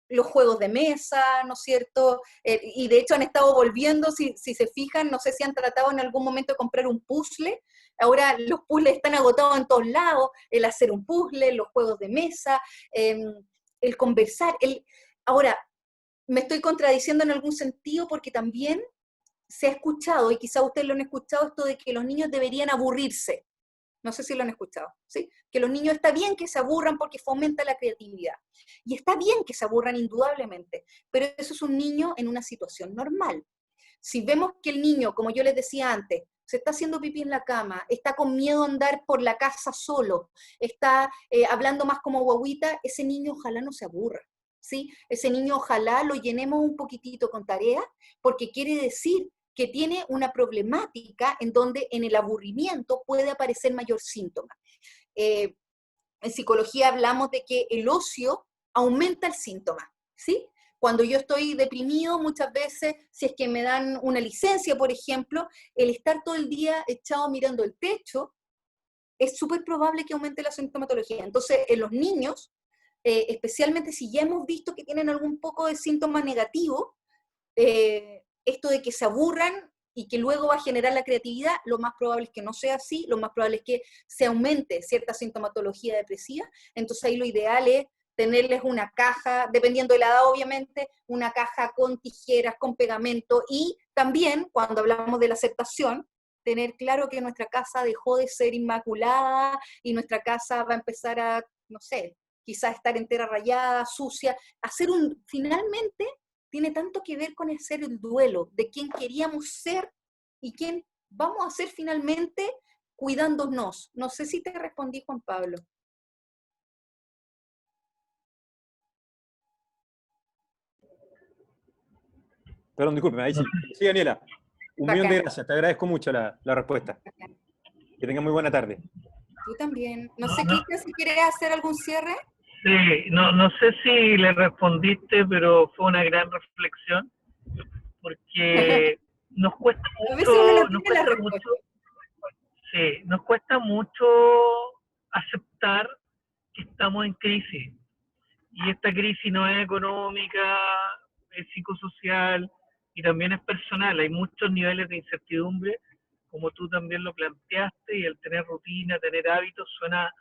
Los juegos de mesa, ¿no es cierto? Y de hecho han estado volviendo, si se fijan, no sé si han tratado en algún momento de comprar un puzzle. Ahora los puzzles están agotados en todos lados, el hacer un puzzle, los juegos de mesa, el conversar. Ahora, me estoy contradiciendo en algún sentido porque también se ha escuchado, y quizá ustedes lo han escuchado, esto de que los niños deberían aburrirse. No sé si lo han escuchado, ¿sí? Que los niños está bien que se aburran porque fomenta la creatividad. Y está bien que se aburran indudablemente, pero eso es un niño en una situación normal. Si vemos que el niño, como yo les decía antes, se está haciendo pipí en la cama, está con miedo a andar por la casa solo, está hablando más como guaguita, ese niño ojalá no se aburra, ¿sí? Ese niño ojalá lo llenemos un poquitito con tareas, porque quiere decir que tiene una problemática en donde en el aburrimiento puede aparecer mayor síntoma. En psicología hablamos de que el ocio aumenta el síntoma, ¿sí? Cuando yo estoy deprimido, muchas veces, si es que me dan una licencia, por ejemplo, el estar todo el día echado mirando el techo, es súper probable que aumente la sintomatología. Entonces, en los niños, especialmente si ya hemos visto que tienen algún poco de síntoma negativo, esto de que se aburran y que luego va a generar la creatividad, lo más probable es que no sea así, lo más probable es que se aumente cierta sintomatología depresiva. Entonces ahí lo ideal es tenerles una caja, dependiendo de la edad obviamente, una caja con tijeras, con pegamento, y también cuando hablamos de la aceptación, tener claro que nuestra casa dejó de ser inmaculada y nuestra casa va a empezar a, no sé, quizás estar entera rayada, sucia, hacer finalmente tiene tanto que ver con hacer el duelo de quién queríamos ser y quién vamos a ser finalmente cuidándonos. No sé si te respondí, Juan Pablo. Perdón, discúlpeme, ahí sí. Sí, Daniela. Un millón de Bacán. gracias, te agradezco mucho la respuesta. Que tengan muy buena tarde. Tú también. No No, sé, no, Cristian, si quieres hacer algún cierre. sí, no sé si le respondiste, pero fue una gran reflexión, porque nos cuesta A veces uno no nos tiene la cuesta respuesta. mucho, sí, nos cuesta mucho aceptar que estamos en crisis. Y esta crisis no es económica, es psicosocial y también es personal. Hay muchos niveles de incertidumbre, como tú también lo planteaste, y el tener rutina, tener hábitos, suena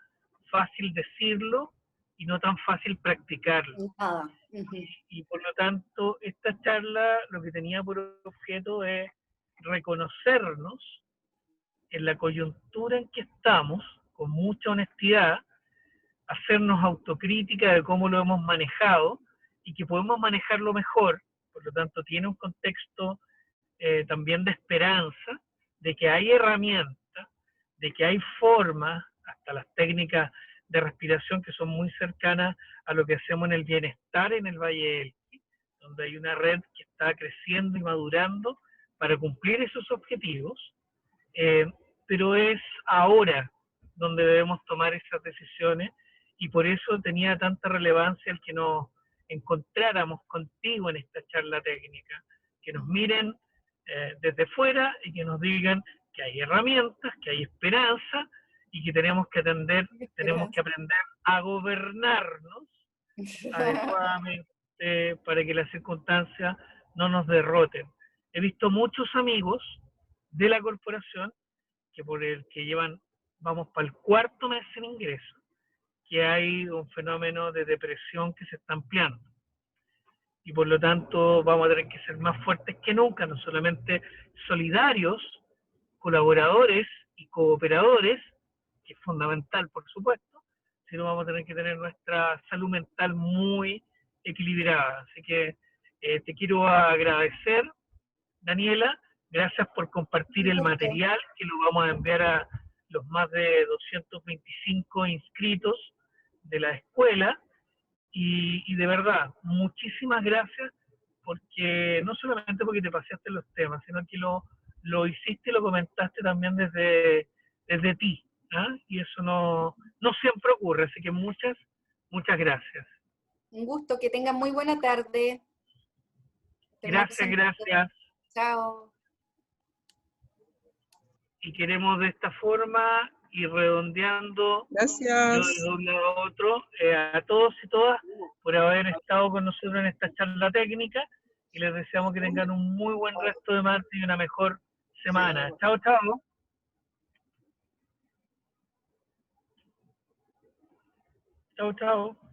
fácil decirlo y no tan fácil practicarlo. Nada. Uh-huh. Y por lo tanto, esta charla lo que tenía por objeto es reconocernos en la coyuntura en que estamos, con mucha honestidad, hacernos autocrítica de cómo lo hemos manejado y que podemos manejarlo mejor. Por lo tanto, tiene un contexto también de esperanza, de que hay herramientas, de que hay formas, hasta las técnicas de respiración que son muy cercanas a lo que hacemos en el bienestar en el Valle del Elqui, donde hay una red que está creciendo y madurando para cumplir esos objetivos, pero es ahora donde debemos tomar esas decisiones, y por eso tenía tanta relevancia el que nos encontráramos contigo en esta charla técnica, que nos miren desde fuera y que nos digan que hay herramientas, que hay esperanza y que tenemos que aprender a gobernarnos adecuadamente para que las circunstancias no nos derroten. He visto muchos amigos de la corporación que vamos para el 4.º mes sin ingreso, que hay un fenómeno de depresión que se está ampliando. Y por lo tanto vamos a tener que ser más fuertes que nunca, no solamente solidarios, colaboradores y cooperadores, que es fundamental por supuesto, sino vamos a tener que tener nuestra salud mental muy equilibrada. Así que te quiero agradecer, Daniela, gracias por compartir el material, que lo vamos a enviar a los más de 225 inscritos de la escuela, y de verdad, muchísimas gracias porque no solamente porque te paseaste los temas, sino que lo hiciste y lo comentaste también desde ti, ¿ah? Y eso no siempre ocurre, así que muchas gracias. Un gusto, que tengan muy buena tarde. Fernando Gracias, Santiago. gracias. Chao. Y queremos de esta forma ir redondeando Gracias. de un lado a otro a todos y todas por haber estado con nosotros en esta charla técnica y les deseamos que tengan un muy buen resto de martes y una mejor semana. Chao, chao. Chao, chao.